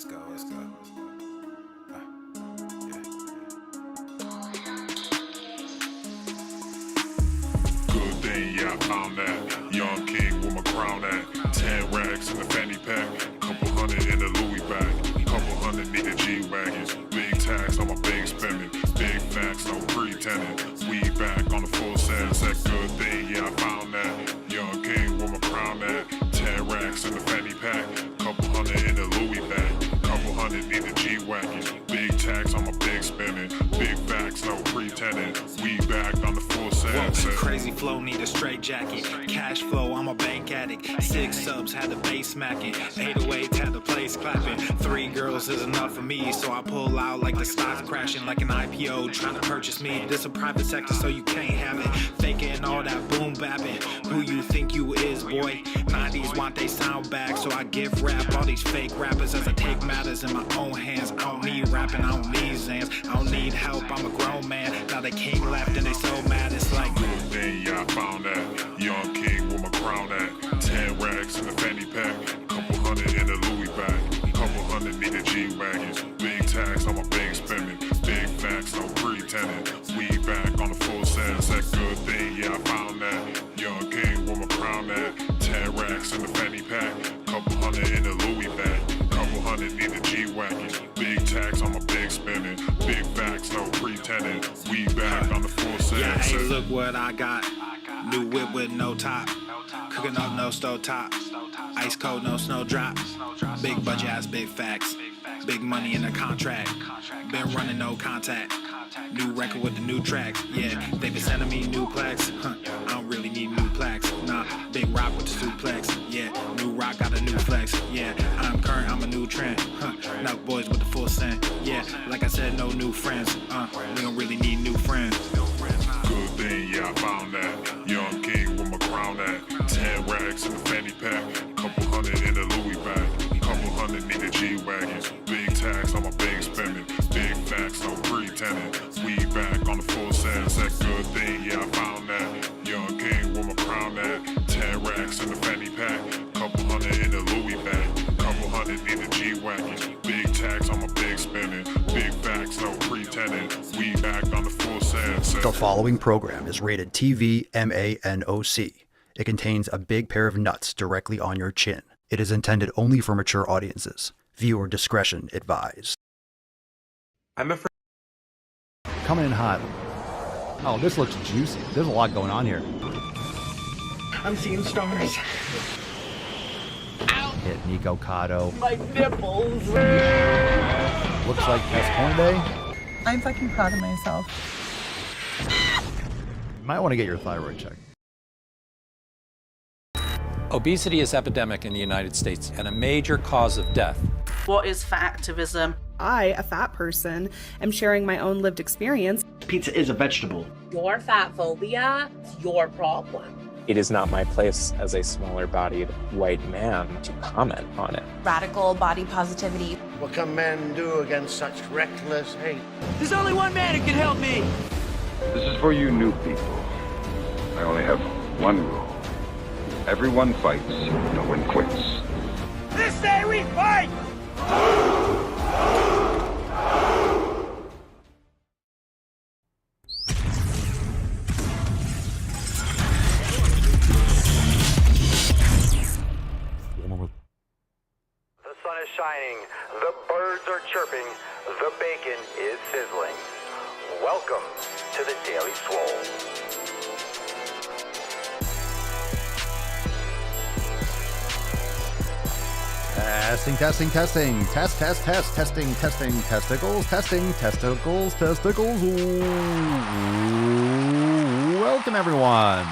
Let's go, let's go. Good thing, yeah, I found that. Young king with my crown at. 10 racks in the fanny pack. Couple hundred in the Louis bag. Couple hundred need the G-Wagons. Big tax on my big spending. Big facts, no pretending. We back on the full sense. That good thing, yeah, I found that. Young king with my crown at. 10 racks in the fanny pack. Couple hundred in the Louis bag. Couple hundred need the G-Wagons. Big tax on my big spending. Big facts, no pretending. We back on the full sense. Crazy flow, need a straight jacket. Cash flow, I'm a bank addict. 6 subs, had the bass smacking. 808s, had the place clapping. 3 girls is enough for me, so I pull out like the stocks crashing. Like an IPO, trying to purchase me. This a private sector, so you can't have it. Faking all that boom bapping. Who you think you is, boy? 90s want they sound back, so I give rap all these fake rappers as I take matters in my own hands. I don't need rapping, I don't need Zans. I don't need help, I'm a grown man. Now they king left and they so mad, it's like good thing, yeah, I found that. Young king with my crown at. 10 racks in the fanny pack. Couple hundred in the Louis bag. Couple hundred need the G-Wagons. Big tax on my big spending. Big facts, no pretending. We back on the full sense. That good thing, yeah, I found that. Young king with my crown at. 10 racks in the fanny pack. Couple hundred in the Louis bag. Couple hundred need the G-Wagons. Big tax on my big spending. Big facts, no pretending. We back on the full sense. yeah, hey, look what I got. New whip with no top. Cooking up no stove top. Ice cold, no snowdrop. Big budget ass, big facts. Big money in the contract. Been running no contact. New record with the new tracks. Yeah, they been sending me new plaques. I don't really need new plaques. Nah, big rock with the suplex. Yeah, new rock got a new flex. Yeah, I'm current, I'm a new trend. Now boys with the full scent. Yeah, like I said, no new friends. We don't really need new friends. Good thing, yeah, I found that. Young king with my crown at. 10 racks in the fanny pack. Couple hundred in the Louis bag. Couple hundred need the G-Wagons. Big tax on my big spending. Big facts, no pretending. We back on the full sense. That good thing, yeah, I found that. Young king with my crown at. 10 racks in the fanny pack. Couple hundred in the Louis bag. Couple hundred need the G-Wagons. Big tax on my big spending. Big facts, no pretending. We back on the full sense. The following program is rated TV MANOC. It contains a big pair of nuts directly on your chin. It is intended only for mature audiences. Viewer discretion advised. I'm afraid. Coming in hot. Oh, this looks juicy. There's a lot going on here. I'm seeing stars. Hit Nico Cotto. My nipples. Looks like Tess Corn Day. I'm fucking proud of myself. You might want to get your thyroid checked. Obesity is epidemic in the United States and a major cause of death. What is fat activism? I, a fat person, am sharing my own lived experience. Pizza is a vegetable. Your fat phobia is your problem. It is not my place as a smaller-bodied white man to comment on it. Radical body positivity. What can men do against such reckless hate? There's only one man who can help me. This is for you new people. I only have one rule. Everyone fights, no one quits. This day we fight! The sun is shining, the birds are chirping, the bacon is sizzling. Welcome to the Daily Swole. Testing, testing, testing. Test, test, test. Testing, testing, testicles. Testing, testicles, testicles. Ooh. Welcome, everyone,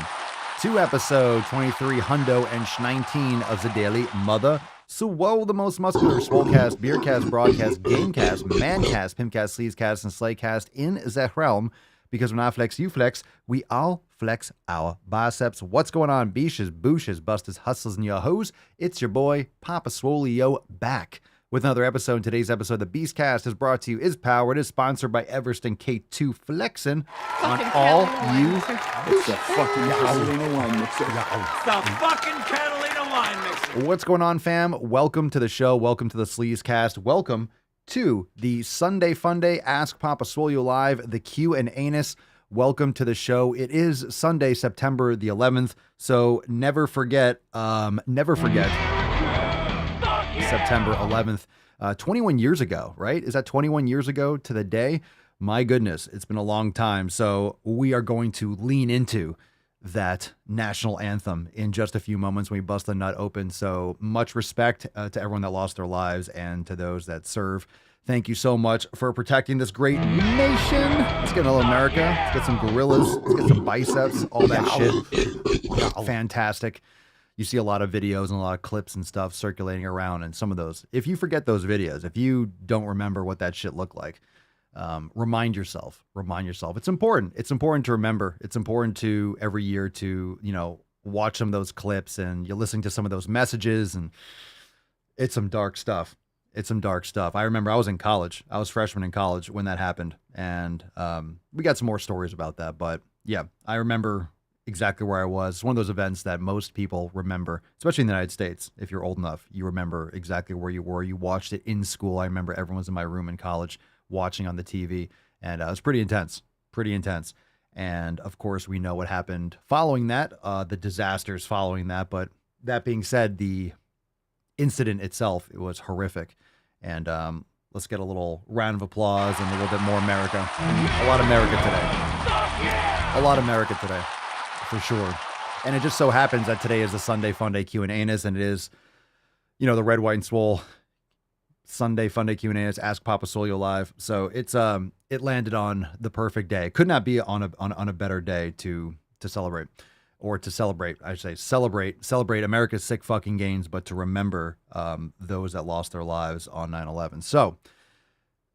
to episode 23 Hundo and 19 of the Daily Mother Swole, the most muscular Swolecast, Beercast, Broadcast, Gamecast, Mancast, Pimpcast, Sleazecast, and Slaycast in the realm. Because when I flex, you flex, we all flex our biceps. What's going on, beaches, booshes, busters, hustlers, and your hoes? It's your boy, Papa Swolio, back with another episode. Today's episode, the Beastcast, is brought to you, is powered, is sponsored by Everston K2 Flexin on all you. It's the fucking Catalina wine mixer. The fucking Catalina wine mixer. What's going on, fam? Welcome to the show. Welcome to the Sleazecast. Welcome to the Sunday Funday Ask Papa Swolio Live, the Q and Anus. Welcome to the show. It is Sunday, September the 11th. So never forget September 11th, 21 years ago, right? Is that 21 years ago to the day? My goodness, it's been a long time. So we are going to lean into that national anthem in just a few moments when we bust the nut open. So much respect to everyone that lost their lives and to those that serve. Thank you so much for protecting this great nation. Let's get a little America. Let's get some gorillas. Let's get some biceps. All that shit. Fantastic. You see a lot of videos and a lot of clips and stuff circulating around. And some of those, if you forget those videos, if you don't remember what that shit looked like, remind yourself. It's important. It's important to remember. It's important to every year to, watch some of those clips and you listen to some of those messages, and it's some dark stuff. I remember I was in college. I was freshman in college when that happened. And we got some more stories about that. But yeah, I remember exactly where I was. It's one of those events that most people remember, especially in the United States. If you're old enough, you remember exactly where you were. You watched it in school. I remember everyone was in my room in college watching on the TV. And it was pretty intense. And of course, we know what happened following that, the disasters following that. But that being said, the incident itself, it was horrific. And let's get a little round of applause and a little bit more America. A lot of America today, for sure. And it just so happens that today is the Sunday Funday Q and Anus, and it is, the Red, White, and Swole Sunday Funday Q and Anus Ask Papa Swolio Live. So it's it landed on the perfect day. Could not be on a better day to celebrate. Or to celebrate, I should say, celebrate America's sick fucking gains, but to remember those that lost their lives on 9/11. So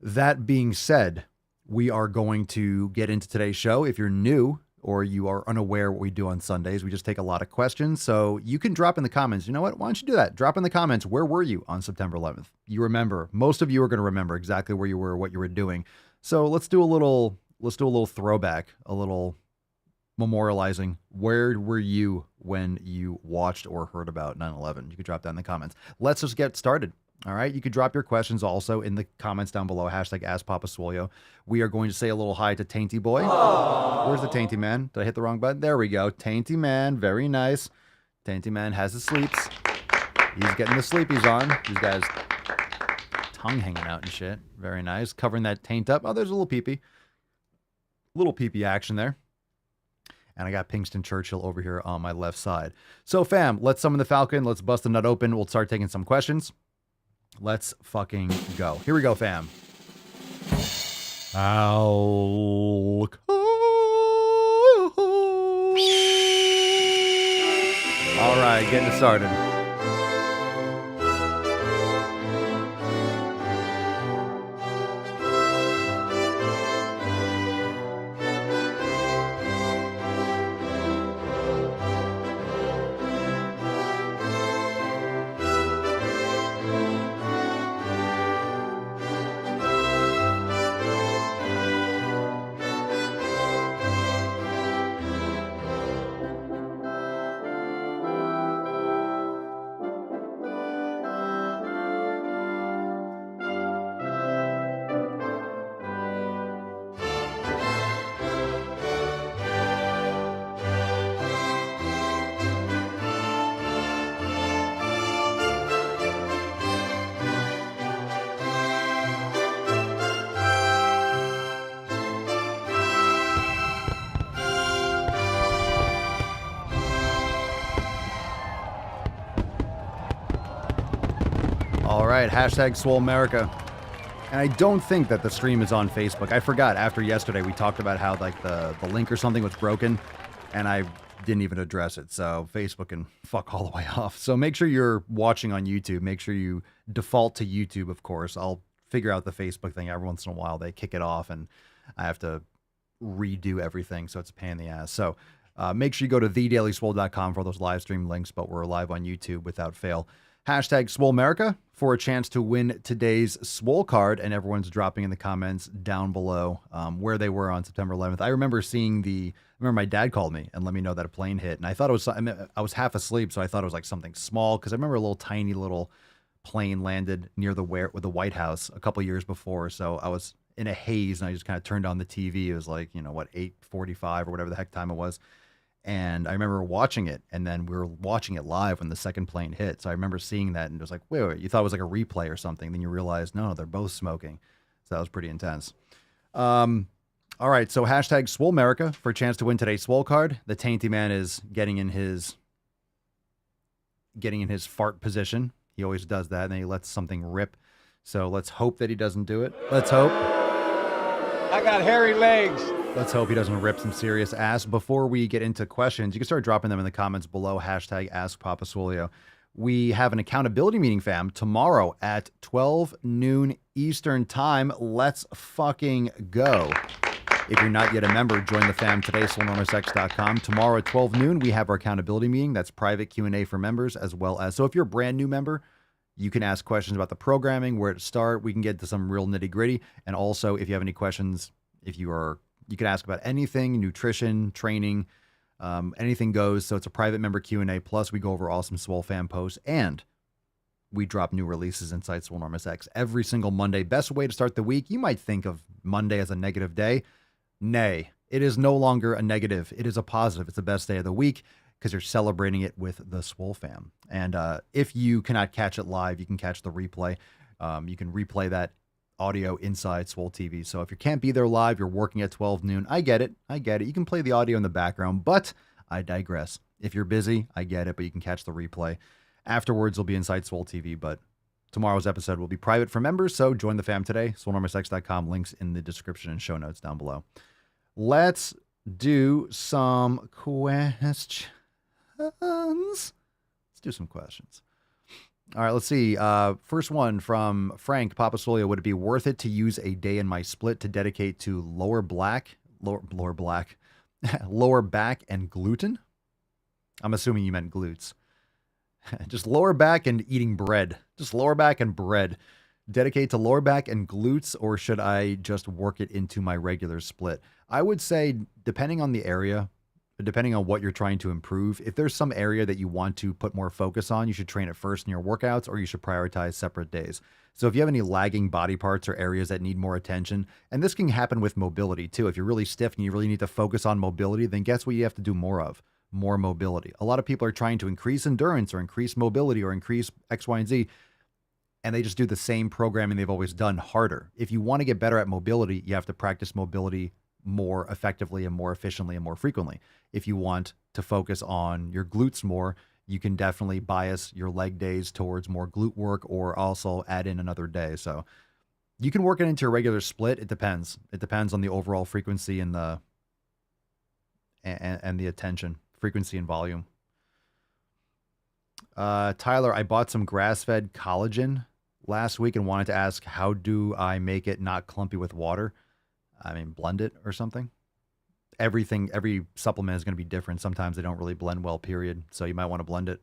that being said, we are going to get into today's show. If you're new or you are unaware what we do on Sundays, we just take a lot of questions. So you can drop in the comments. You know what? Why don't you do that? Drop in the comments. Where were you on September 11th? You remember. Most of you are going to remember exactly where you were, what you were doing. So let's do a little throwback, a little memorializing. Where were you when you watched or heard about 9/11? You could drop that in the comments. Let's just get started. All right. You could drop your questions also in the comments down below. Hashtag Ask Papa Swolio. We are going to say a little hi to Tainty Boy. Aww. Where's the Tainty Man? Did I hit the wrong button? There we go. Tainty Man. Very nice. Tainty Man has the sleeps. He's getting the sleepies on. These guys tongue hanging out and shit. Very nice. Covering that taint up. Oh, there's a little pee-pee. Little pee-pee action there. And I got Pinkston Churchill over here on my left side. So, fam, let's summon the Falcon. Let's bust the nut open. We'll start taking some questions. Let's fucking go. Here we go, fam. All right, getting it started. All right, hashtag Swole America. And I don't think that the stream is on Facebook. I forgot after yesterday we talked about how like the link or something was broken, and I didn't even address it. So Facebook can fuck all the way off. So make sure you're watching on YouTube. Make sure you default to YouTube, of course. I'll figure out the Facebook thing every once in a while. They kick it off and I have to redo everything. So it's a pain in the ass. So make sure you go to thedailyswole.com for those live stream links, but we're live on YouTube without fail. Hashtag Swolemerica for a chance to win today's Swole card, and everyone's dropping in the comments down below where they were on September 11th. I remember my dad called me and let me know that a plane hit, and I thought it was, I was half asleep, so I thought it was like something small, because I remember a little tiny little plane landed near the White House a couple years before, so I was in a haze, and I just kind of turned on the TV. It was like, 8:45 or whatever the heck time it was. And I remember watching it, and then we were watching it live when the second plane hit. So I remember seeing that, and it was like, wait, you thought it was like a replay or something. Then you realized, no, they're both smoking. So that was pretty intense. All right, so hashtag Swolemerica for a chance to win today's Swole card. The Tainty Man is getting in his fart position. He always does that, and then he lets something rip. So let's hope that he doesn't do it. Let's hope. I got hairy legs. Let's hope he doesn't rip some serious ass. Before we get into questions, you can start dropping them in the comments below. Hashtag Ask Papa Swolio. We have an accountability meeting, fam, tomorrow at 12 noon Eastern time. Let's fucking go. If you're not yet a member, join the fam today, SwoleNormousX.com. Tomorrow at 12 noon, we have our accountability meeting. That's private Q&A for members, as well as, so if you're a brand new member, you can ask questions about the programming, where to start. We can get to some real nitty gritty. And also, if you have any questions, you can ask about anything, nutrition, training, anything goes. So it's a private member Q&A. Plus, we go over awesome Swole fan posts, and we drop new releases inside Swole Enormous X every single Monday. Best way to start the week. You might think of Monday as a negative day. Nay, it is no longer a negative. It is a positive. It's the best day of the week because you're celebrating it with the Swole fam. And if you cannot catch it live, you can catch the replay. You can replay that audio inside Swole TV. So if you can't be there live, you're working at 12 noon. I get it. You can play the audio in the background, but I digress. If you're busy, I get it, but you can catch the replay. Afterwards, it'll be inside Swole TV, but tomorrow's episode will be private for members, so join the fam today. SwoleNormousX.com. Links in the description and show notes down below. Let's do some questions. Let's do some questions. All right, let's see. First one from Frank Papa Swolio. Would it be worth it to use a day in my split to dedicate to lower back and gluten? I'm assuming you meant glutes. Just lower back and eating bread. Just lower back and bread. Dedicate to lower back and glutes, or should I just work it into my regular split? I would say, depending on the area, depending on what you're trying to improve, if there's some area that you want to put more focus on, you should train it first in your workouts, or you should prioritize separate days. So if you have any lagging body parts or areas that need more attention, and this can happen with mobility too. If you're really stiff and you really need to focus on mobility, then guess what you have to do more of? More mobility. A lot of people are trying to increase endurance or increase mobility or increase X, Y, and Z, and they just do the same programming they've always done harder. If you want to get better at mobility, you have to practice mobility more effectively and more efficiently and more frequently. If you want to focus on your glutes more, you can definitely bias your leg days towards more glute work, or also add in another day. So you can work it into a regular split. It depends. It depends on the overall frequency and the attention, frequency and volume. Tyler, I bought some grass-fed collagen last week and wanted to ask, how do I make it not clumpy with water? I mean, blend it or something. Every supplement is going to be different. Sometimes they don't really blend well, period. So you might want to blend it.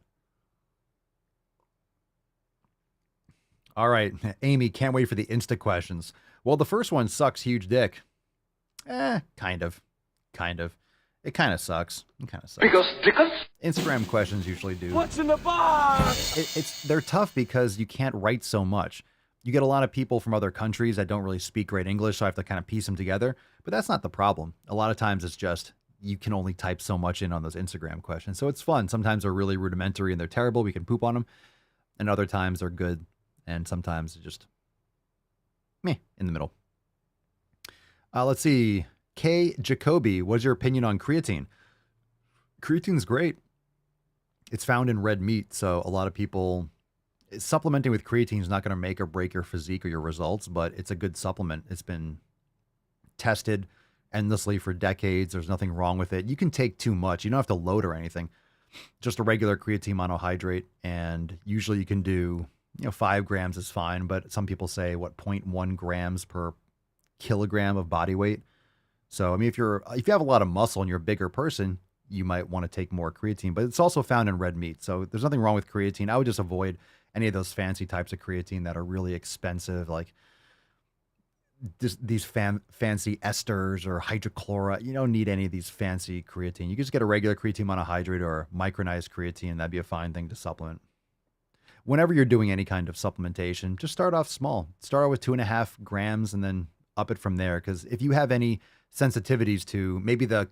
All right, Amy, can't wait for the Insta questions. Well, the first one sucks huge dick. Kind of. It kind of sucks. Because Instagram questions usually do. What's in the box? They're tough because you can't write so much. You get a lot of people from other countries that don't really speak great English, so I have to kind of piece them together. But that's not the problem. A lot of times it's just you can only type so much in on those Instagram questions. So it's fun. Sometimes they're really rudimentary and they're terrible. We can poop on them. And other times they're good. And sometimes it's just meh, in the middle. Let's see. K. Jacoby, what's your opinion on creatine? Creatine's great. It's found in red meat, so a lot of people... Supplementing with creatine is not going to make or break your physique or your results, but it's a good supplement. It's been tested endlessly for decades. There's nothing wrong with it. You can take too much. You don't have to load or anything. Just a regular creatine monohydrate, and usually you can do, 5 grams is fine, but some people say, 0.1 grams per kilogram of body weight. So, I mean, if you have a lot of muscle and you're a bigger person, you might want to take more creatine, but it's also found in red meat. So there's nothing wrong with creatine. I would just avoid any of those fancy types of creatine that are really expensive, like these fancy esters or hydrochloride. You don't need any of these fancy creatine. You can just get a regular creatine monohydrate or micronized creatine. That'd be a fine thing to supplement. Whenever you're doing any kind of supplementation, just start off small. Start out with 2.5 grams and then up it from there. Because if you have any sensitivities to maybe the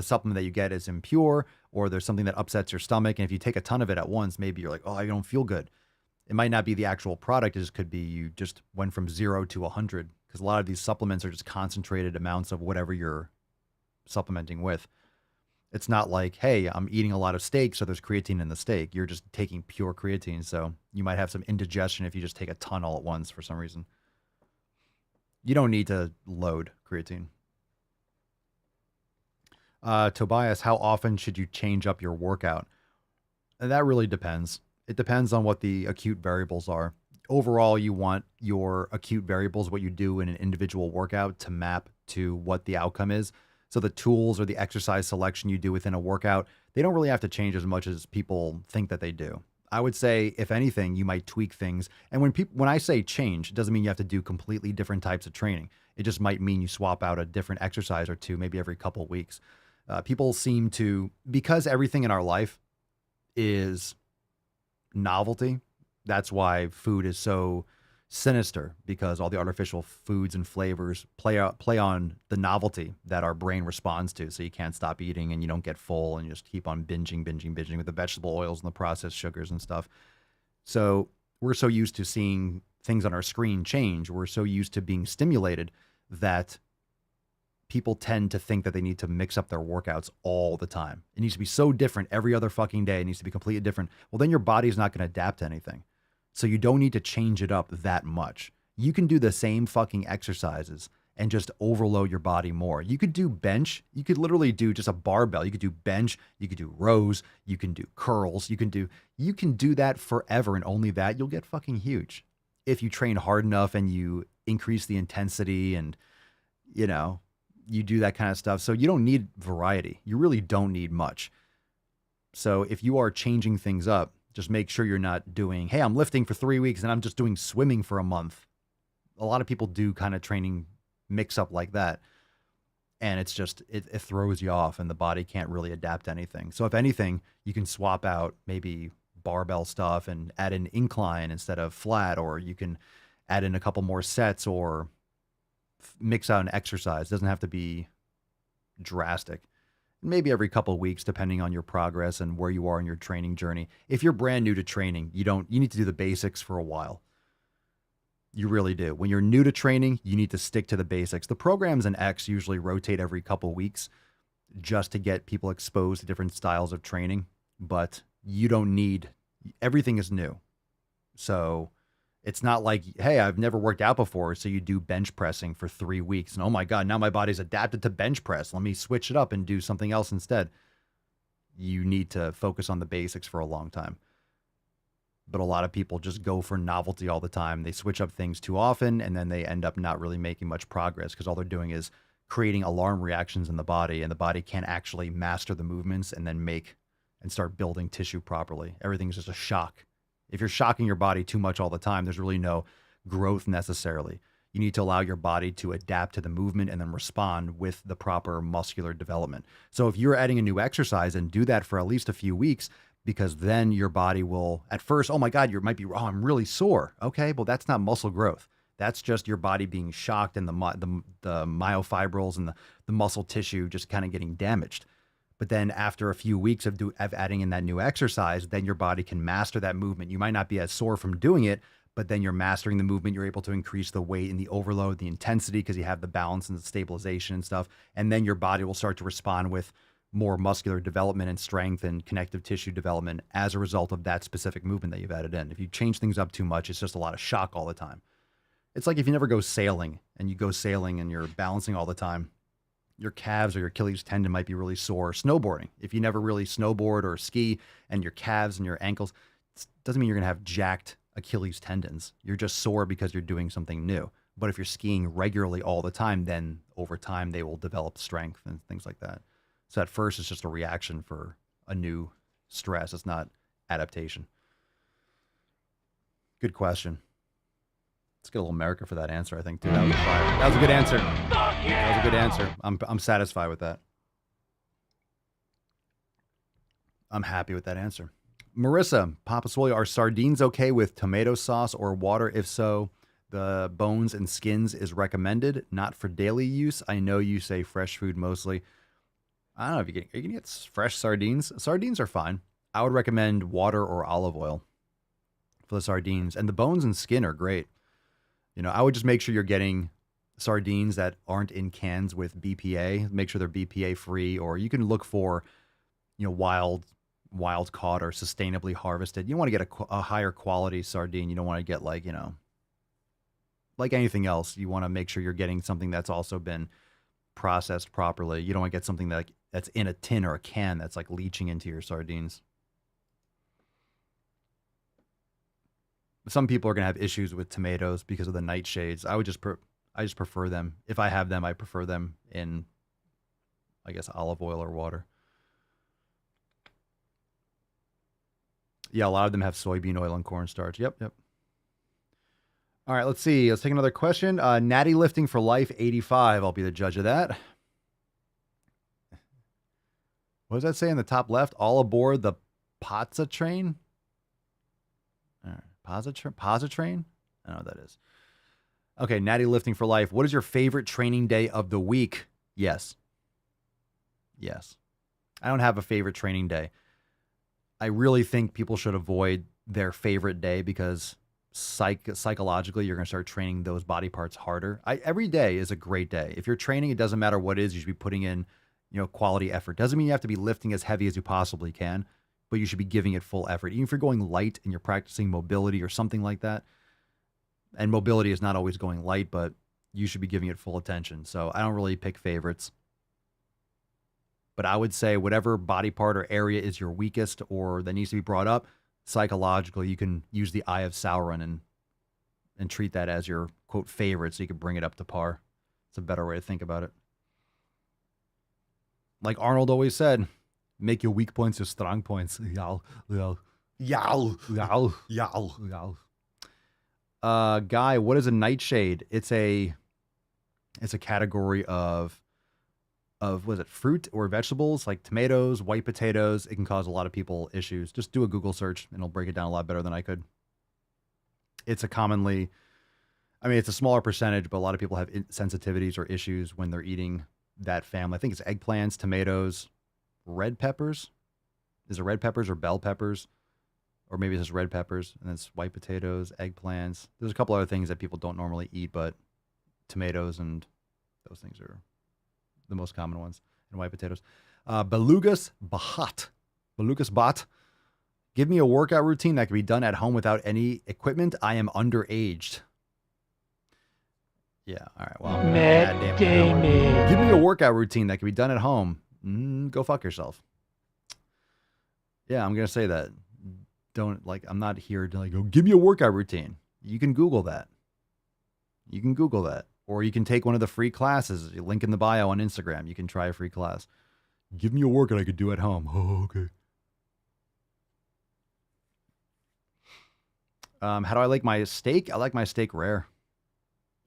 supplement that you get is impure, or there's something that upsets your stomach, and if you take a ton of it at once, maybe you're like, oh, I don't feel good. It might not be the actual product. It just could be you just went from 0 to 100, because a lot of these supplements are just concentrated amounts of whatever you're supplementing with. It's not like, hey, I'm eating a lot of steak, so there's creatine in the steak. You're just taking pure creatine, so you might have some indigestion if you just take a ton all at once for some reason. You don't need to load creatine. Tobias, how often should you change up your workout? And that really depends. It depends on what the acute variables are. Overall, you want your acute variables, what you do in an individual workout, to map to what the outcome is. So the tools or the exercise selection you do within a workout, they don't really have to change as much as people think that they do. I would say, if anything, you might tweak things. And when I say change, it doesn't mean you have to do completely different types of training. It just might mean you swap out a different exercise or two, maybe every couple of weeks. People seem to, because everything in our life is novelty, that's why food is so sinister, because all the artificial foods and flavors play on the novelty that our brain responds to. So you can't stop eating and you don't get full and you just keep on binging with the vegetable oils and the processed sugars and stuff. So we're so used to seeing things on our screen change. We're so used to being stimulated that people tend to think that they need to mix up their workouts all the time. It needs to be so different every other fucking day. It needs to be completely different. Well, then your body's not going to adapt to anything. So you don't need to change it up that much. You can do the same fucking exercises and just overload your body more. You could do bench. You could literally do just a barbell. You could do bench. You could do rows. You can do curls. You can do that forever, and only that, you'll get fucking huge. If you train hard enough and you increase the intensity and, you do that kind of stuff. So you don't need variety. You really don't need much. So if you are changing things up, just make sure you're not doing, hey, I'm lifting for 3 weeks and I'm just doing swimming for a month. A lot of people do kind of training mix up like that. And it's just, it throws you off and the body can't really adapt to anything. So if anything, you can swap out maybe barbell stuff and add an incline instead of flat, or you can add in a couple more sets or mix out an exercise. It doesn't have to be drastic. Maybe every couple of weeks, depending on your progress and where you are in your training journey. If you're brand new to training, you need to do the basics for a while. You really do. When you're new to training, you need to stick to the basics. The programs in X usually rotate every couple of weeks just to get people exposed to different styles of training, but you don't need, everything is new. So it's not like, hey, I've never worked out before, so you do bench pressing for 3 weeks. And oh my God, now my body's adapted to bench press. Let me switch it up and do something else instead. You need to focus on the basics for a long time. But a lot of people just go for novelty all the time. They switch up things too often, and then they end up not really making much progress because all they're doing is creating alarm reactions in the body, and the body can't actually master the movements and then make and start building tissue properly. Everything's just a shock. If you're shocking your body too much all the time, there's really no growth necessarily. You need to allow your body to adapt to the movement and then respond with the proper muscular development. So if you're adding a new exercise, and do that for at least a few weeks, because then your body will, at first, oh my God, you might be, oh, I'm really sore. Okay, well, that's not muscle growth. That's just your body being shocked and the myofibrils and the muscle tissue just kind of getting damaged. But then after a few weeks of adding in that new exercise, then your body can master that movement. You might not be as sore from doing it, but then you're mastering the movement. You're able to increase the weight and the overload, the intensity, because you have the balance and the stabilization and stuff. And then your body will start to respond with more muscular development and strength and connective tissue development as a result of that specific movement that you've added in. If you change things up too much, it's just a lot of shock all the time. It's like if you never go sailing and you go sailing and you're balancing all the time, your calves or your Achilles tendon might be really sore. Snowboarding, if you never really snowboard or ski and your calves and your ankles, it doesn't mean you're going to have jacked Achilles tendons. You're just sore because you're doing something new. But if you're skiing regularly all the time, then over time they will develop strength and things like that. So at first it's just a reaction for a new stress. It's not adaptation. Good question. Let's get a little America for that answer, I think, too. That was fire. That was a good answer. That was a good answer. I'm satisfied with that. I'm happy with that answer. Marissa, Papa Swolio, are sardines okay with tomato sauce or water? If so, the bones and skins is recommended, not for daily use. I know you say fresh food mostly. I don't know if you can get fresh sardines. Sardines are fine. I would recommend water or olive oil for the sardines. And the bones and skin are great. You know, I would just make sure you're getting sardines that aren't in cans with BPA. Make sure they're BPA free, or you can look for, you know, wild caught or sustainably harvested. You want to get a higher quality sardine. You don't want to get like, you know, like anything else. You want to make sure you're getting something that's also been processed properly. You don't want to get something that's in a tin or a can that's like leaching into your sardines. Some people are going to have issues with tomatoes because of the nightshades. I just prefer them. If I have them, I prefer them in, I guess, olive oil or water. Yeah, a lot of them have soybean oil and cornstarch. Yep. All right, let's see. Let's take another question. Natty Lifting for Life 85. I'll be the judge of that. What does that say in the top left? All aboard the Pazza train? All right. Pazza train? I don't know what that is. Okay, Natty Lifting for Life. What is your favorite training day of the week? Yes. I don't have a favorite training day. I really think people should avoid their favorite day because psychologically you're going to start training those body parts harder. Every day is a great day. If you're training, it doesn't matter what it is, you should be putting in, you know, quality effort. Doesn't mean you have to be lifting as heavy as you possibly can, but you should be giving it full effort. Even if you're going light and you're practicing mobility or something like that, and mobility is not always going light, but you should be giving it full attention. So I don't really pick favorites. But I would say whatever body part or area is your weakest or that needs to be brought up, psychologically, you can use the Eye of Sauron and treat that as your, quote, favorite so you can bring it up to par. It's a better way to think about it. Like Arnold always said, make your weak points your strong points. Yow. Guy, what is a nightshade? It's a category of was it fruit or vegetables like tomatoes, white potatoes. It can cause a lot of people issues. Just do a Google search and it'll break it down a lot better than I could. It's a smaller percentage, but a lot of people have sensitivities or issues when they're eating that family. I think it's eggplants, tomatoes, red peppers. Is it red peppers or bell peppers? Or maybe it's just red peppers, and it's white potatoes, eggplants. There's a couple other things that people don't normally eat, but tomatoes and those things are the most common ones, and white potatoes. Belugas Bat. Give me a workout routine that can be done at home without any equipment. I am underaged. Yeah, all right. Well, give me a workout routine that can be done at home. Go fuck yourself. Yeah, I'm going to say that. I'm not here to go, give me a workout routine. You can Google that. Or you can take one of the free classes. Link in the bio on Instagram. You can try a free class. Give me a workout I could do at home. Oh, okay. How do I like my steak? I like my steak rare.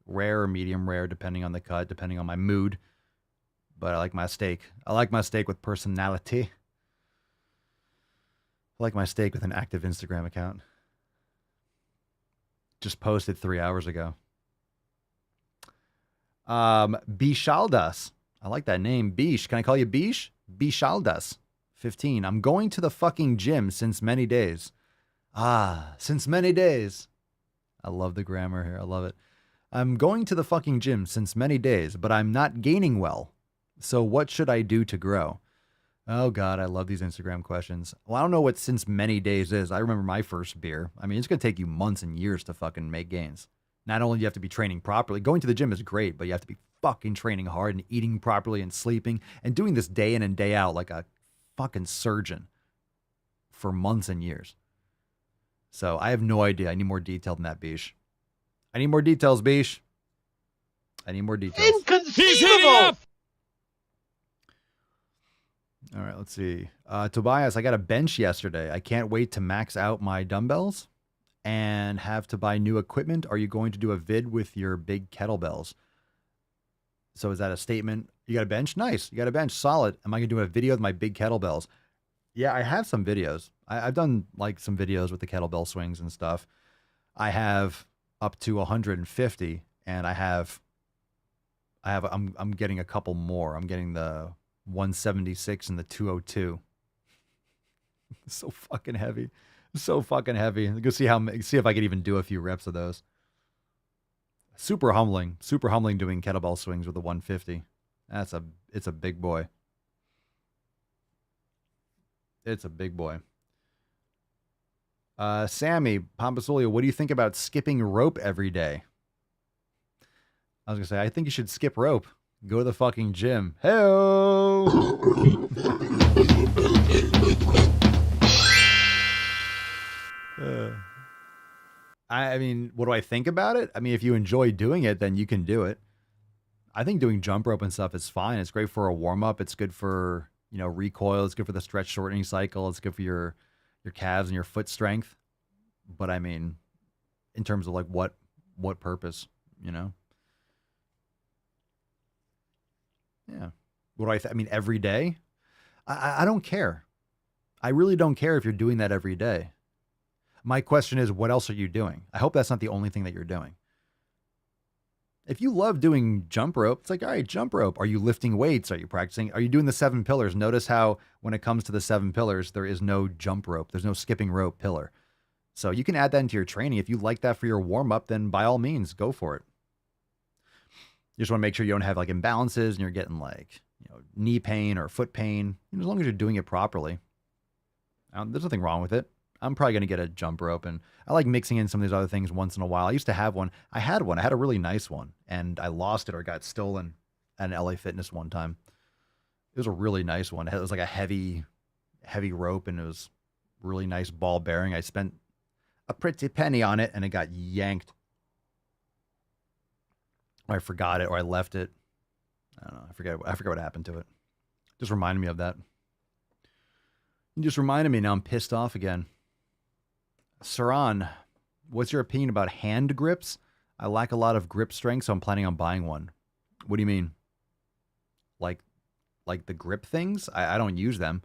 Rare or medium rare, depending on the cut, depending on my mood. But I like my steak. I like my steak with personality. I like my steak with an active Instagram account. Just posted 3 hours ago. Bishaldas. I like that name. Bish. Can I call you Bish? Bishaldas. 15. I'm going to the fucking gym since many days. Since many days. I love the grammar here. I love it. I'm going to the fucking gym since many days, but I'm not gaining well. So what should I do to grow? Oh, God, I love these Instagram questions. Well, I don't know what since many days is. I remember my first beer. I mean, it's going to take you months and years to fucking make gains. Not only do you have to be training properly, going to the gym is great, but you have to be fucking training hard and eating properly and sleeping and doing this day in and day out like a fucking surgeon for months and years. So I have no idea. I need more detail than that, Bish. I need more details, Bish. I need more details. Inconceivable! All right, let's see. Tobias, I got a bench yesterday. I can't wait to max out my dumbbells. and have to buy new equipment? Are you going to do a vid with your big kettlebells? So is that a statement? You got a bench? Nice. You got a bench. Solid. Am I going to do a video with my big kettlebells? Yeah, I have some videos. I've done like some videos with the kettlebell swings and stuff. I have up to 150, and I'm getting a couple more. I'm getting the 176 and the 202. So fucking heavy. So fucking heavy. Go see if I could even do a few reps of those. Super humbling doing kettlebell swings with the 150. It's a big boy. It's a big boy. Sammy Pompasolio, what do you think about skipping rope every day? I was gonna say, I think you should skip rope. Go to the fucking gym. Hey-o! I mean, what do I think about it? I mean, if you enjoy doing it, then you can do it. I think doing jump rope and stuff is fine. It's great for a warm up. It's good for, recoil. It's good for the stretch shortening cycle. It's good for your calves and your foot strength. But I mean, in terms of like what purpose, Yeah. What do I mean, every day? I don't care. I really don't care if you're doing that every day. My question is, what else are you doing? I hope that's not the only thing that you're doing. If you love doing jump rope, it's like, all right, jump rope. Are you lifting weights? Are you practicing? Are you doing the 7 pillars? Notice how when it comes to the 7 pillars, there is no jump rope. There's no skipping rope pillar. So you can add that into your training. If you like that for your warm up, then by all means, go for it. You just want to make sure you don't have like imbalances and you're getting like, knee pain or foot pain. As long as you're doing it properly, there's nothing wrong with it. I'm probably going to get a jump rope, and I like mixing in some of these other things once in a while. I used to have one. I had a really nice one, and I lost it or got stolen at an LA Fitness one time. It was a really nice one. It was like a heavy rope, and it was really nice ball bearing. I spent a pretty penny on it, and it got yanked. Or I forgot it, or I left it. I don't know. I forget what happened to it. Just reminded me of that. You just reminded me. Now I'm pissed off again. Saran, what's your opinion about hand grips? I lack a lot of grip strength, so I'm planning on buying one. What do you mean? Like the grip things? I don't use them.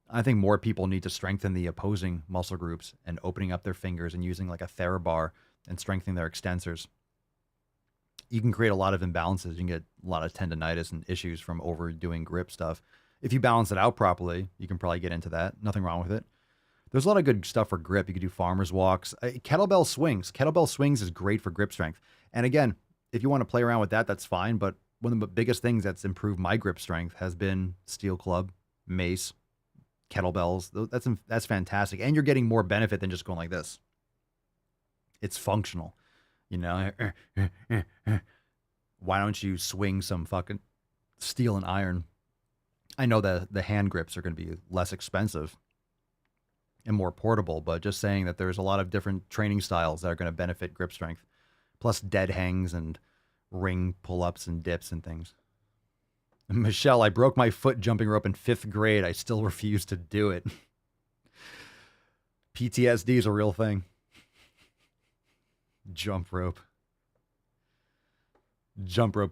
I think more people need to strengthen the opposing muscle groups and opening up their fingers and using like a TheraBar and strengthening their extensors. You can create a lot of imbalances. You can get a lot of tendonitis and issues from overdoing grip stuff. If you balance it out properly, you can probably get into that. Nothing wrong with it. There's a lot of good stuff for grip. You could do farmer's walks. Kettlebell swings. Kettlebell swings is great for grip strength. And again, if you want to play around with that, that's fine. But one of the biggest things that's improved my grip strength has been steel club, mace, kettlebells. That's fantastic. And you're getting more benefit than just going like this. It's functional. Why don't you swing some fucking steel and iron? I know that the hand grips are going to be less expensive and more portable, but just saying that there's a lot of different training styles that are going to benefit grip strength, plus dead hangs and ring pull-ups and dips and things. Michelle, I broke my foot jumping rope in 5th grade. I still refuse to do it. PTSD is a real thing. Jump rope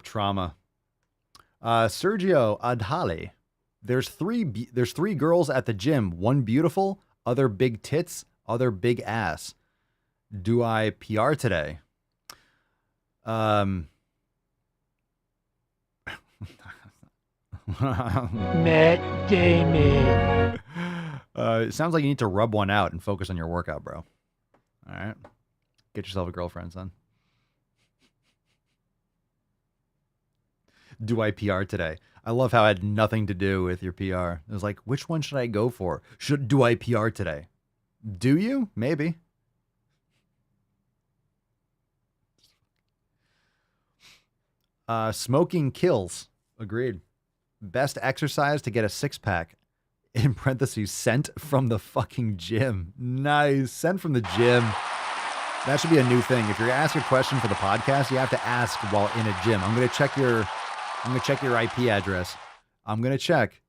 trauma. Sergio Adhale, there's three girls at the gym. One beautiful, other big tits, other big ass. Do I PR today? Matt Damon. It sounds like you need to rub one out and focus on your workout, bro. All right. Get yourself a girlfriend, son. Do I PR today? I love how it had nothing to do with your PR. It was like, which one should I go for? Do I PR today? Do you? Maybe. Smoking kills. Agreed. Best exercise to get a 6-pack. In parentheses, sent from the fucking gym. Nice. Sent from the gym. That should be a new thing. If you're going to ask a question for the podcast, you have to ask while in a gym. I'm going to check your IP address. I'm going to check.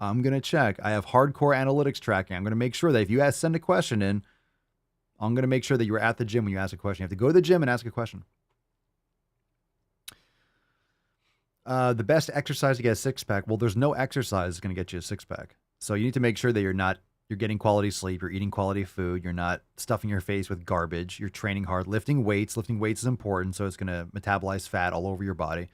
I have hardcore analytics tracking. I'm going to make sure that if you send a question in I'm going to make sure that you're at the gym when you ask a question. You have to go to the gym and ask a question. The best exercise to get a six-pack. Well, there's no exercise that's going to get you a six-pack. So you need to make sure that you're getting quality sleep, you're eating quality food, you're not stuffing your face with garbage, you're training hard, lifting weights. Lifting weights is important, so it's going to metabolize fat all over your body.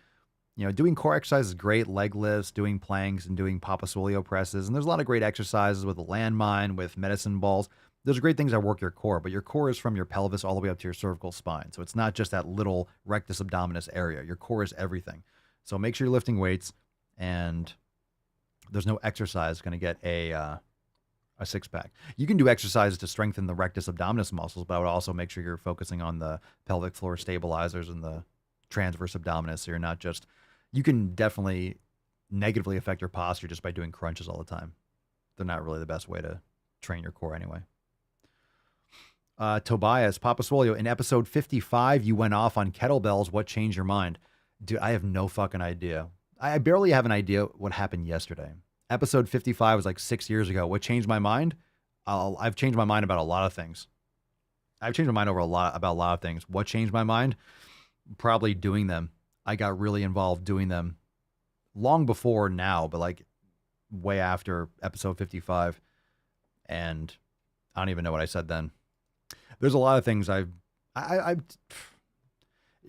Doing core exercise is great, leg lifts, doing planks, and doing Papa Swolio presses. And there's a lot of great exercises with a landmine, with medicine balls. Those are great things that work your core, but your core is from your pelvis all the way up to your cervical spine. So it's not just that little rectus abdominis area. Your core is everything. So make sure you're lifting weights, and there's no exercise going to get a six-pack. You can do exercises to strengthen the rectus abdominis muscles, but I would also make sure you're focusing on the pelvic floor stabilizers and the transverse abdominis. So you're not just, you can definitely negatively affect your posture just by doing crunches all the time. They're not really the best way to train your core anyway. Tobias, Papa Swolio, in episode 55, you went off on kettlebells. What changed your mind? Dude, I have no fucking idea. I barely have an idea what happened yesterday. Episode 55 was like 6 years ago. What changed my mind? I've changed my mind about a lot of things. I've changed my mind about a lot of things. What changed my mind? Probably doing them. I got really involved doing them long before now, but like way after episode 55. And I don't even know what I said then. There's a lot of things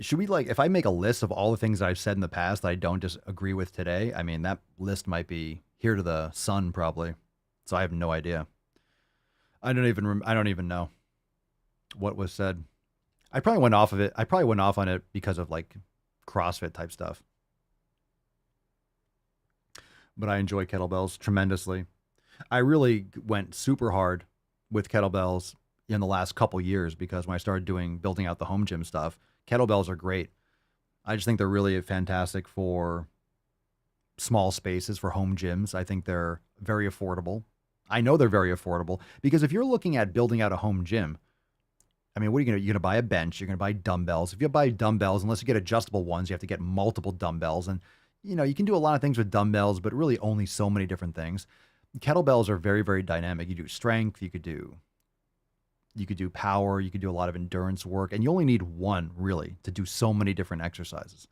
should we, like, if I make a list of all the things that I've said in the past that I don't just agree with today, I mean, that list might be here to the sun probably. So I have no idea. I don't even know what was said. I probably went off of it. I probably went off on it because of like CrossFit type stuff. But I enjoy kettlebells tremendously. I really went super hard with kettlebells in the last couple years because when I started building out the home gym stuff, kettlebells are great. I just think they're really fantastic for small spaces, for home gyms. I think they're very affordable. I know they're very affordable because if you're looking at building out a home gym, I mean, what are you going to, you're going to buy a bench, you're going to buy dumbbells. If you buy dumbbells, unless you get adjustable ones, you have to get multiple dumbbells. And, you can do a lot of things with dumbbells, but really only so many different things. Kettlebells are very, very dynamic. You do strength, you could do power, you could do a lot of endurance work, and you only need one really to do so many different exercises.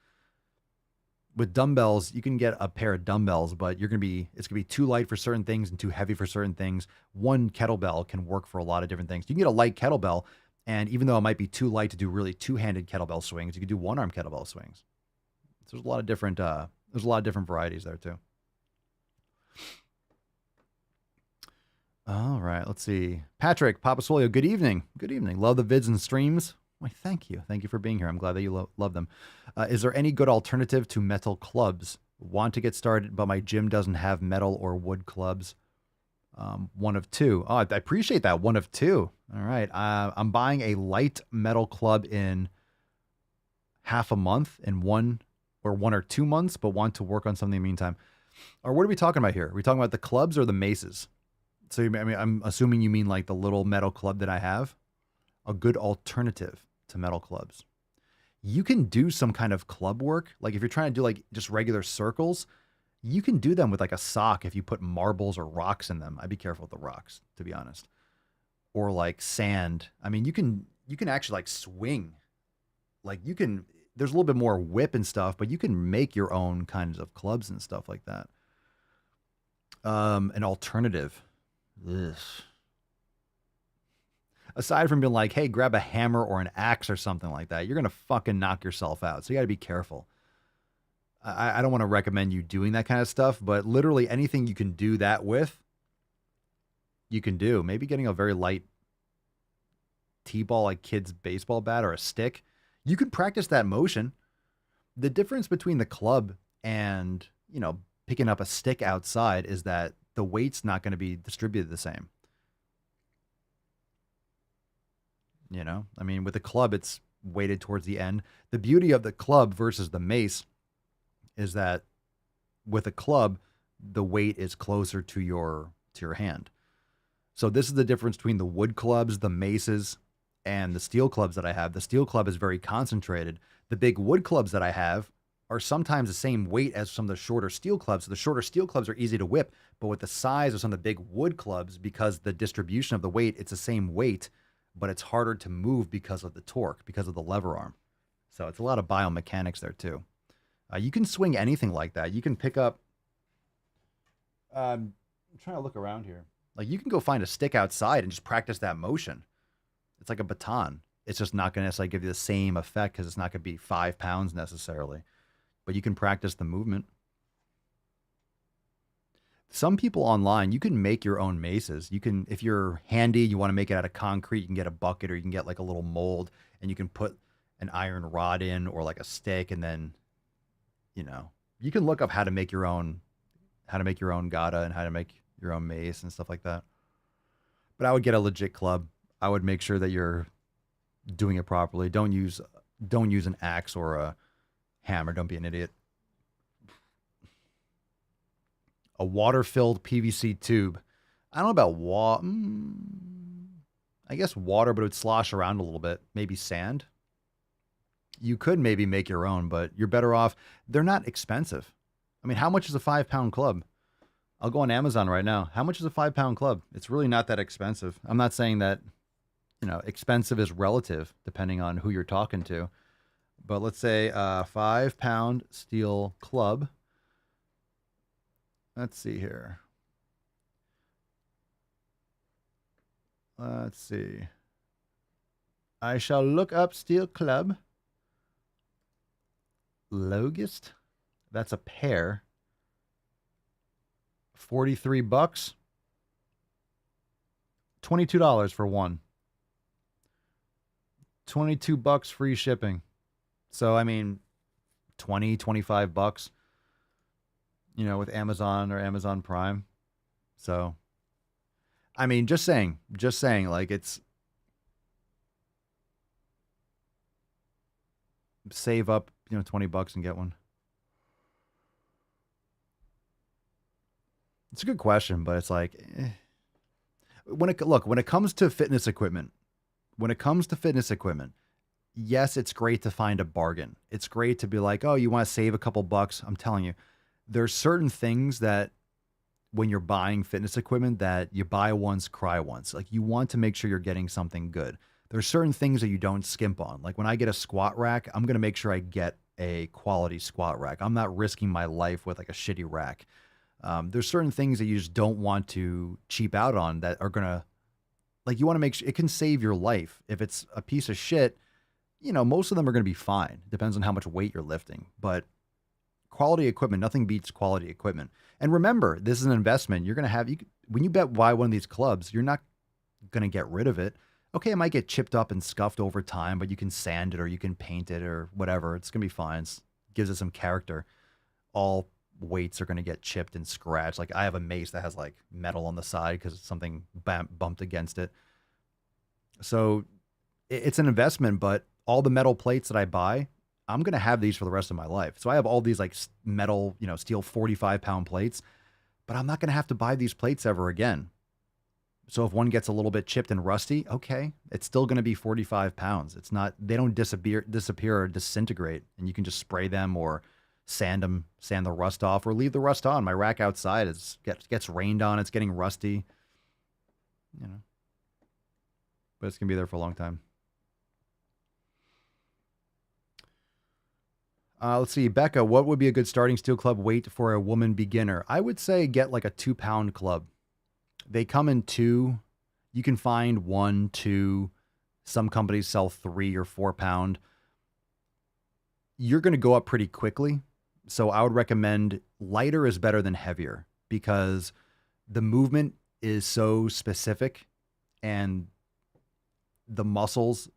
With dumbbells, you can get a pair of dumbbells, but it's going to be too light for certain things and too heavy for certain things. One kettlebell can work for a lot of different things. You can get a light kettlebell, and even though it might be too light to do really two-handed kettlebell swings, you can do one-arm kettlebell swings. So there's a lot of different varieties there too. All right, let's see. Patrick, Papa Swolio, good evening. Good evening. Love the vids and streams. Why, thank you. Thank you for being here. I'm glad that you love them. Is there any good alternative to metal clubs? Want to get started, but my gym doesn't have metal or wood clubs. One of two. Oh, I appreciate that. One of two. All right. I'm buying a light metal club in half a month, in 1 or 2 months, but want to work on something in the meantime. Or what are we talking about here? Are we talking about the clubs or the maces? So, I mean, I'm assuming you mean like the little metal club that I have. A good alternative to metal clubs. You can do some kind of club work. Like if you're trying to do like just regular circles, you can do them with like a sock if you put marbles or rocks in them. I'd be careful with the rocks, to be honest. Or like sand. I mean, you can actually like swing. Like there's a little bit more whip and stuff, but you can make your own kinds of clubs and stuff like that. An alternative. Ugh. Aside from being like, hey, grab a hammer or an axe or something like that, you're going to fucking knock yourself out. So you got to be careful. I don't want to recommend you doing that kind of stuff, but literally anything you can do that with, you can do. Maybe getting a very light T-ball, like kid's baseball bat or a stick. You can practice that motion. The difference between the club and, picking up a stick outside is that the weight's not going to be distributed the same. I mean, with the club, it's weighted towards the end. The beauty of the club versus the mace is that with a club, the weight is closer to your hand. So this is the difference between the wood clubs, the maces, and the steel clubs that I have. The steel club is very concentrated. The big wood clubs that I have are sometimes the same weight as some of the shorter steel clubs. So the shorter steel clubs are easy to whip, but with the size of some of the big wood clubs, because the distribution of the weight, it's the same weight, but it's harder to move because of the torque, because of the lever arm. So it's a lot of biomechanics there too. You can swing anything like that. You can pick up, I'm trying to look around here. Like you can go find a stick outside and just practice that motion. It's like a baton. It's just not going to necessarily give you the same effect because it's not going to be 5 pounds necessarily. But you can practice the movement. Some people online, you can make your own maces. You can, if you're handy, you want to make it out of concrete, you can get a bucket or you can get like a little mold and you can put an iron rod in or like a stick and then, you know, you can look up how to make your own gata and how to make your own mace and stuff like that. But I would get a legit club. I would make sure that you're doing it properly. Don't use an axe or a hammer. Don't be an idiot. A water-filled PVC tube. I don't know about water. I guess water, but it would slosh around a little bit. Maybe sand. You could maybe make your own, but you're better off. They're not expensive. I mean, how much is a 5-pound club? I'll go on Amazon right now. How much is a 5-pound club? It's really not that expensive. I'm not saying that, you know, expensive is relative depending on who you're talking to. But let's say a 5-pound steel club. Let's see here. Let's see. I shall look up steel club. Logist. That's a pair. $43. $22 for one. $22 free shipping. So, I mean, $25, you know, with Amazon or Amazon Prime. So, I mean, just saying, like it's save up, you know, $20 and get one. It's a good question, but it's like, when it comes to fitness equipment, yes, it's great to find a bargain. It's great to be like, oh, you want to save a couple bucks. I'm telling you, there's certain things that when you're buying fitness equipment that you buy once, cry once. Like you want to make sure you're getting something good. There's certain things that you don't skimp on. Like when I get a squat rack, I'm going to make sure I get a quality squat rack. I'm not risking my life with like a shitty rack. There's certain things that you just don't want to cheap out on that are going to, like, you want to make sure it can save your life. If it's a piece of shit, you know, most of them are going to be fine. Depends on how much weight you're lifting, but quality equipment, nothing beats quality equipment. And remember, this is an investment. You're going to have, when you buy one of these clubs, you're not going to get rid of it. Okay, it might get chipped up and scuffed over time, but you can sand it or you can paint it or whatever. It's going to be fine. It gives it some character. All weights are going to get chipped and scratched. Like I have a mace that has like metal on the side because something bumped against it. So it's an investment, but all the metal plates that I buy, I'm going to have these for the rest of my life. So I have all these like metal, you know, steel 45-pound plates, but I'm not going to have to buy these plates ever again. So if one gets a little bit chipped and rusty, okay, it's still going to be 45 pounds. It's not, they don't disappear or disintegrate, and you can just spray them or sand the rust off or leave the rust on. My rack outside gets rained on. It's getting rusty, you know, but it's going to be there for a long time. Let's see, Becca, what would be a good starting steel club weight for a woman beginner? I would say get like a 2-pound club. They come in 2. You can find 1, 2. Some companies sell 3 or 4 pound. You're going to go up pretty quickly. So I would recommend lighter is better than heavier because the movement is so specific and the muscles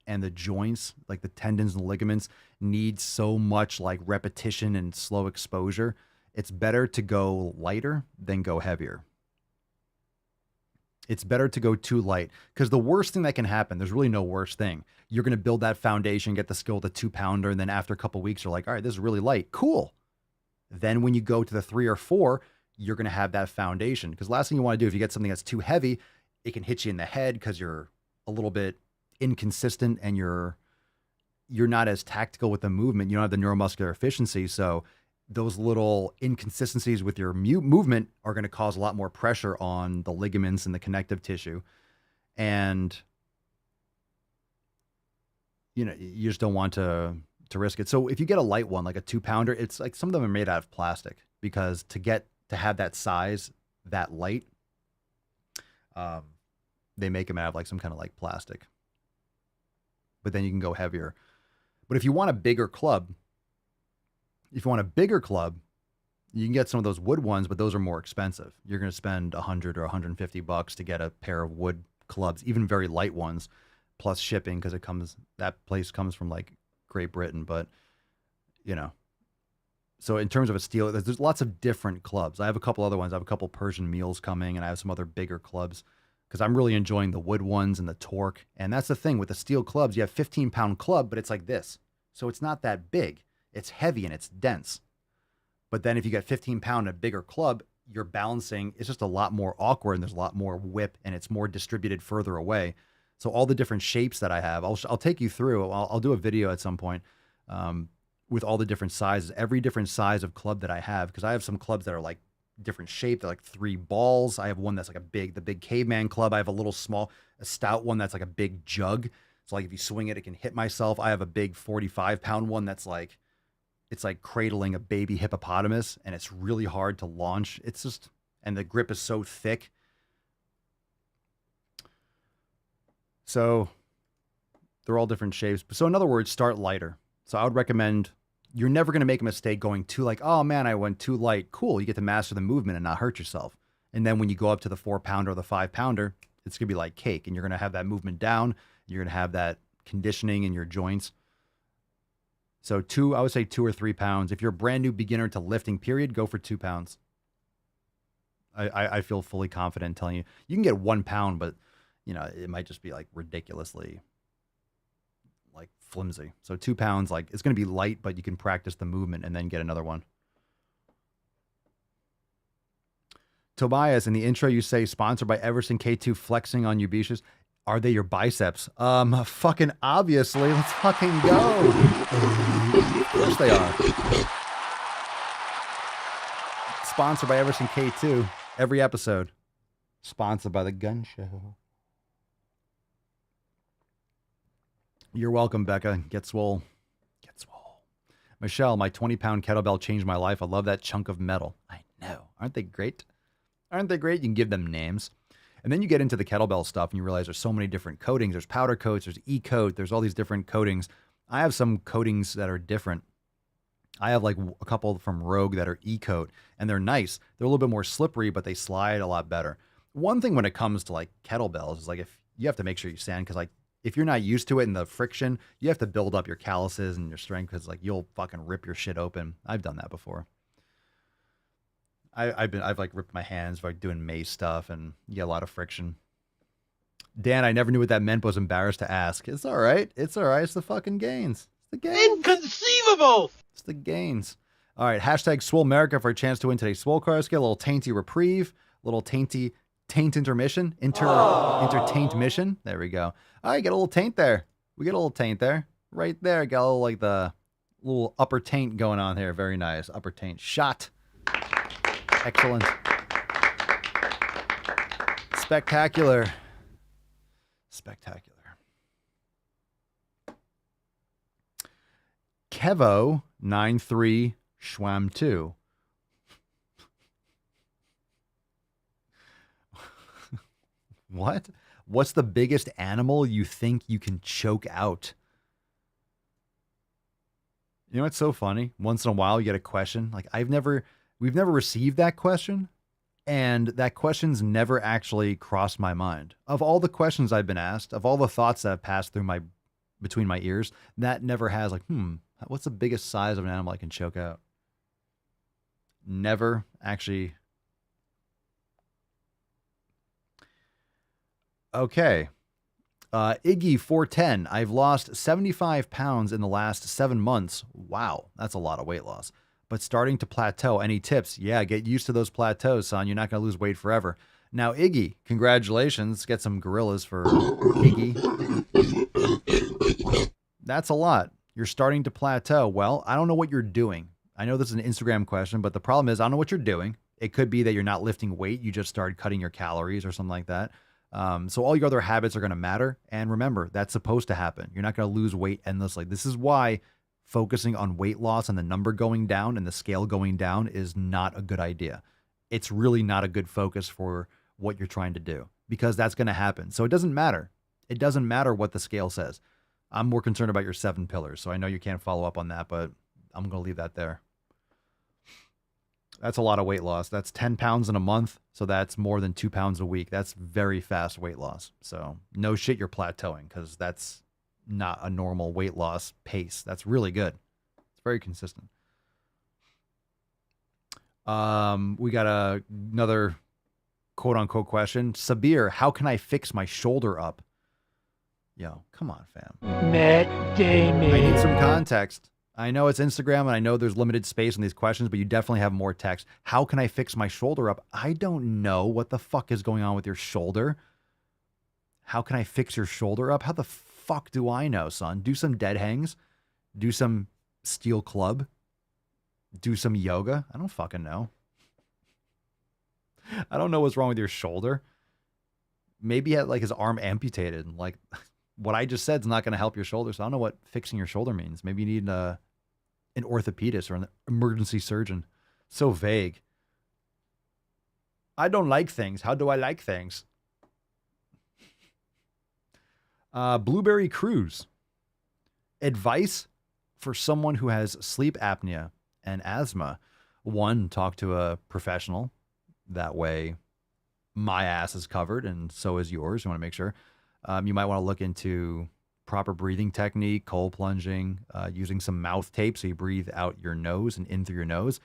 and the joints, like the tendons and ligaments, need so much like repetition and slow exposure. It's better to go lighter than go heavier. It's better to go too light because the worst thing that can happen, there's really no worst thing. You're going to build that foundation, get the skill with a 2-pounder, and then after a couple of weeks, you're like, all right, this is really light. Cool. Then when you go to the 3 or 4, you're going to have that foundation because last thing you want to do, if you get something that's too heavy, it can hit you in the head because you're a little bit inconsistent and you're not as tactical with the movement. You don't have the neuromuscular efficiency. So those little inconsistencies with your movement are going to cause a lot more pressure on the ligaments and the connective tissue. And you just don't want to risk it. So if you get a light one, like a 2-pounder, it's like some of them are made out of plastic because to have that size, that light, they make them out of like some kind of like plastic. But then you can go heavier. But if you want a bigger club, you can get some of those wood ones, but those are more expensive. You're going to spend $100 or $150 to get a pair of wood clubs, even very light ones, plus shipping because that place comes from like Great Britain. But so in terms of a steel, there's lots of different clubs. I have a couple other ones. I have a couple Persian meals coming, and I have some other bigger clubs because I'm really enjoying the wood ones and the torque. And that's the thing with the steel clubs. You have 15-pound club, but it's like this. So it's not that big. It's heavy and it's dense. But then if you get 15-pound, a bigger club, you're balancing. It's just a lot more awkward and there's a lot more whip and it's more distributed further away. So all the different shapes that I have, I'll take you through. I'll do a video at some point with all the different sizes, every different size of club that I have, because I have some clubs that are like different shape. They're like 3 balls. I have one that's like the big caveman club. I have a stout one that's like a big jug. So like if you swing it, it can hit myself. I have a big 45-pound one that's like, it's like cradling a baby hippopotamus and it's really hard to launch. It's just, and the grip is so thick. So they're all different shapes. So in other words, start lighter. So I would recommend, you're never going to make a mistake going too like, oh man, I went too light. Cool. You get to master the movement and not hurt yourself. And then when you go up to the 4-pounder or the 5-pounder, it's going to be like cake and you're going to have that movement down. You're going to have that conditioning in your joints. So I would say 2 or 3 pounds. If you're a brand new beginner to lifting period, go for 2 pounds. I feel fully confident telling you, you can get 1 pound, but it might just be like ridiculously like flimsy. So 2 pounds, like it's going to be light, but you can practice the movement and then get another one. Tobias, in the intro, you say sponsored by Everson K2 flexing on Ubishas. Are they your biceps? Fucking obviously. Let's fucking go. Of course they are. Sponsored by Everson K2. Every episode. Sponsored by The Gun Show. You're welcome, Becca. Get swole. Get swole. Michelle, my 20-pound kettlebell changed my life. I love that chunk of metal. I know. Aren't they great? Aren't they great? You can give them names. And then you get into the kettlebell stuff and you realize there's so many different coatings. There's powder coats, there's E-coat, there's all these different coatings. I have some coatings that are different. I have like a couple from Rogue that are E-coat and they're nice. They're a little bit more slippery, but they slide a lot better. One thing when it comes to like kettlebells is like if you have to make sure you stand because like if you're not used to it and the friction, you have to build up your calluses and your strength because like you'll fucking rip your shit open. I've done that before. I've like ripped my hands like doing mace stuff and you get a lot of friction. Dan, I never knew what that meant, but was embarrassed to ask. It's all right. It's all right. It's the fucking gains. It's the gains. Inconceivable. It's the gains. All right. Hashtag Swole America for a chance to win today's Swole Cars. Get a little tainty reprieve, a little taint intermission, taint mission. There we go. All right. Get a little taint there. We get a little taint there. Right there. Got a little like the little upper taint going on here. Very nice. Upper taint shot. Excellent. Spectacular. Spectacular. Kevo 93 Schwam 2. What? What's the biggest animal you think you can choke out? You know what's so funny? Once in a while you get a question. Like we've never received that question, and that question's never actually crossed my mind. Of all the questions I've been asked, of all the thoughts that have passed through between my ears, that never has like, what's the biggest size of an animal I can choke out? Never actually. Okay. Iggy 410. I've lost 75 pounds in the last 7 months. Wow. That's a lot of weight loss. But starting to plateau. Any tips? Yeah, get used to those plateaus, son. You're not going to lose weight forever. Now, Iggy, congratulations. Get some gorillas for Iggy. That's a lot. You're starting to plateau. Well, I don't know what you're doing. I know this is an Instagram question, but the problem is I don't know what you're doing. It could be that you're not lifting weight. You just started cutting your calories or something like that. So all your other habits are going to matter. And remember, that's supposed to happen. You're not going to lose weight endlessly. This is why focusing on weight loss and the number going down and the scale going down is not a good idea. It's really not a good focus for what you're trying to do, because that's going to happen. So it doesn't matter. It doesn't matter what the scale says. I'm more concerned about your 7 pillars. So I know you can't follow up on that, but I'm going to leave that there. That's a lot of weight loss. That's 10 pounds in a month. So that's more than 2 pounds a week. That's very fast weight loss. So no shit, you're plateauing, because that's not a normal weight loss pace. That's really good. It's very consistent. We got another quote unquote question. Sabir, how can I fix my shoulder up? Yo, come on, fam. Matt Damon. I need some context. I know it's Instagram and I know there's limited space on these questions, but you definitely have more text. How can I fix my shoulder up? I don't know what the fuck is going on with your shoulder. How can I fix your shoulder up? How the fuck do I know, son? Do some dead hangs. Do some steel club. Do some yoga. I don't fucking know. I don't know what's wrong with your shoulder. Maybe he had like his arm amputated. Like what I just said is not going to help your shoulder. So I don't know what fixing your shoulder means. Maybe you need an orthopedist or an emergency surgeon. So vague. I don't like things. How do I like things? Blueberry Cruise. Advice for someone who has sleep apnea and asthma. 1, talk to a professional. That way my ass is covered and so is yours. You want to make sure. You might want to look into proper breathing technique, cold plunging, using some mouth tape so you breathe out your nose and in through your nose.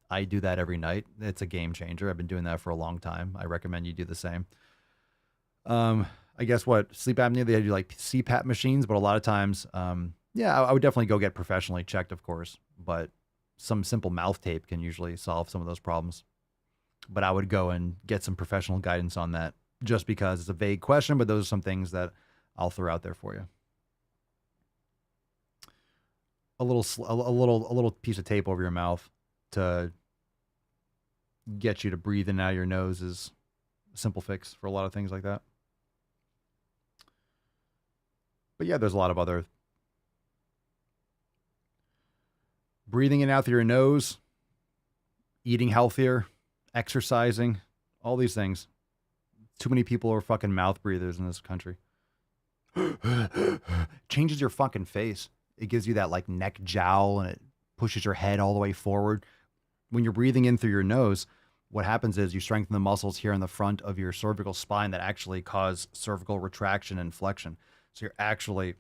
I do that every night. It's a game changer. I've been doing that for a long time. I recommend you do the same. I guess what sleep apnea, they do like CPAP machines, but a lot of times, yeah, I would definitely go get professionally checked, of course, but some simple mouth tape can usually solve some of those problems. But I would go and get some professional guidance on that, just because it's a vague question, but those are some things that I'll throw out there for you. A little piece of tape over your mouth to get you to breathe in and out of your nose is a simple fix for a lot of things like that. But yeah, there's a lot of other breathing in and out through your nose, eating healthier, exercising, all these things. Too many people are fucking mouth breathers in this country. Changes your fucking face. It gives you that like neck jowl and it pushes your head all the way forward. When you're breathing in through your nose, what happens is you strengthen the muscles here in the front of your cervical spine that actually cause cervical retraction and flexion. So you're actually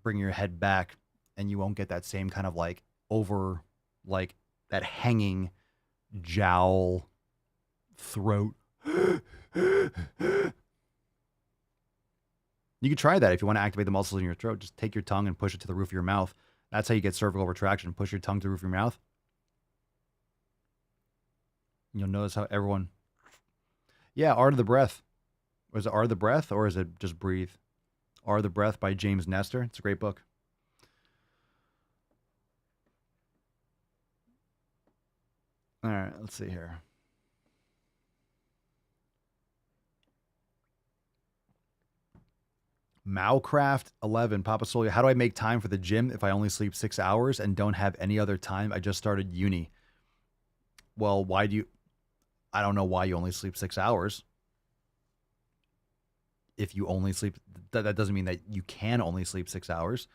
bringing your head back and you won't get that same kind of like over, like that hanging jowl throat. You could try that if you want to activate the muscles in your throat. Just take your tongue and push it to the roof of your mouth. That's how you get cervical retraction. Push your tongue to the roof of your mouth. You'll notice how everyone... Yeah, Art of the Breath. Was it Art of the Breath or is it just Breathe? Art of the Breath by James Nestor. It's a great book. All right, let's see here. Mowcraft 11, Papa Swolio. How do I make time for the gym if I only sleep 6 hours and don't have any other time? I just started uni. Well, why do you... I don't know why you only sleep 6 hours. If you only sleep... That doesn't mean that you can only sleep 6 hours.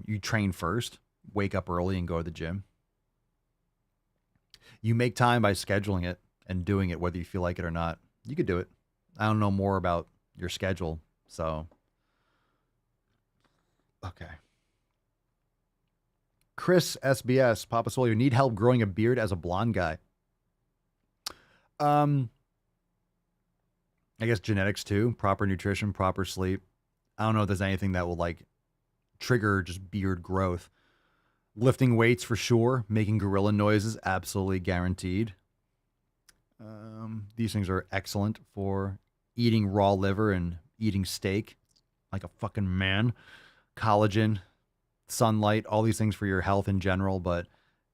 You train first, wake up early and go to the gym. You make time by scheduling it and doing it whether you feel like it or not. You could do it. I don't know more about your schedule, so... Okay. Chris SBS, Papa Swolio, need help growing a beard as a blonde guy. I guess genetics too, proper nutrition, proper sleep. I don't know if there's anything that will like trigger just beard growth. Lifting weights for sure, making gorilla noises, absolutely guaranteed. These things are excellent for eating raw liver and eating steak like a fucking man. Collagen, sunlight, all these things for your health in general, but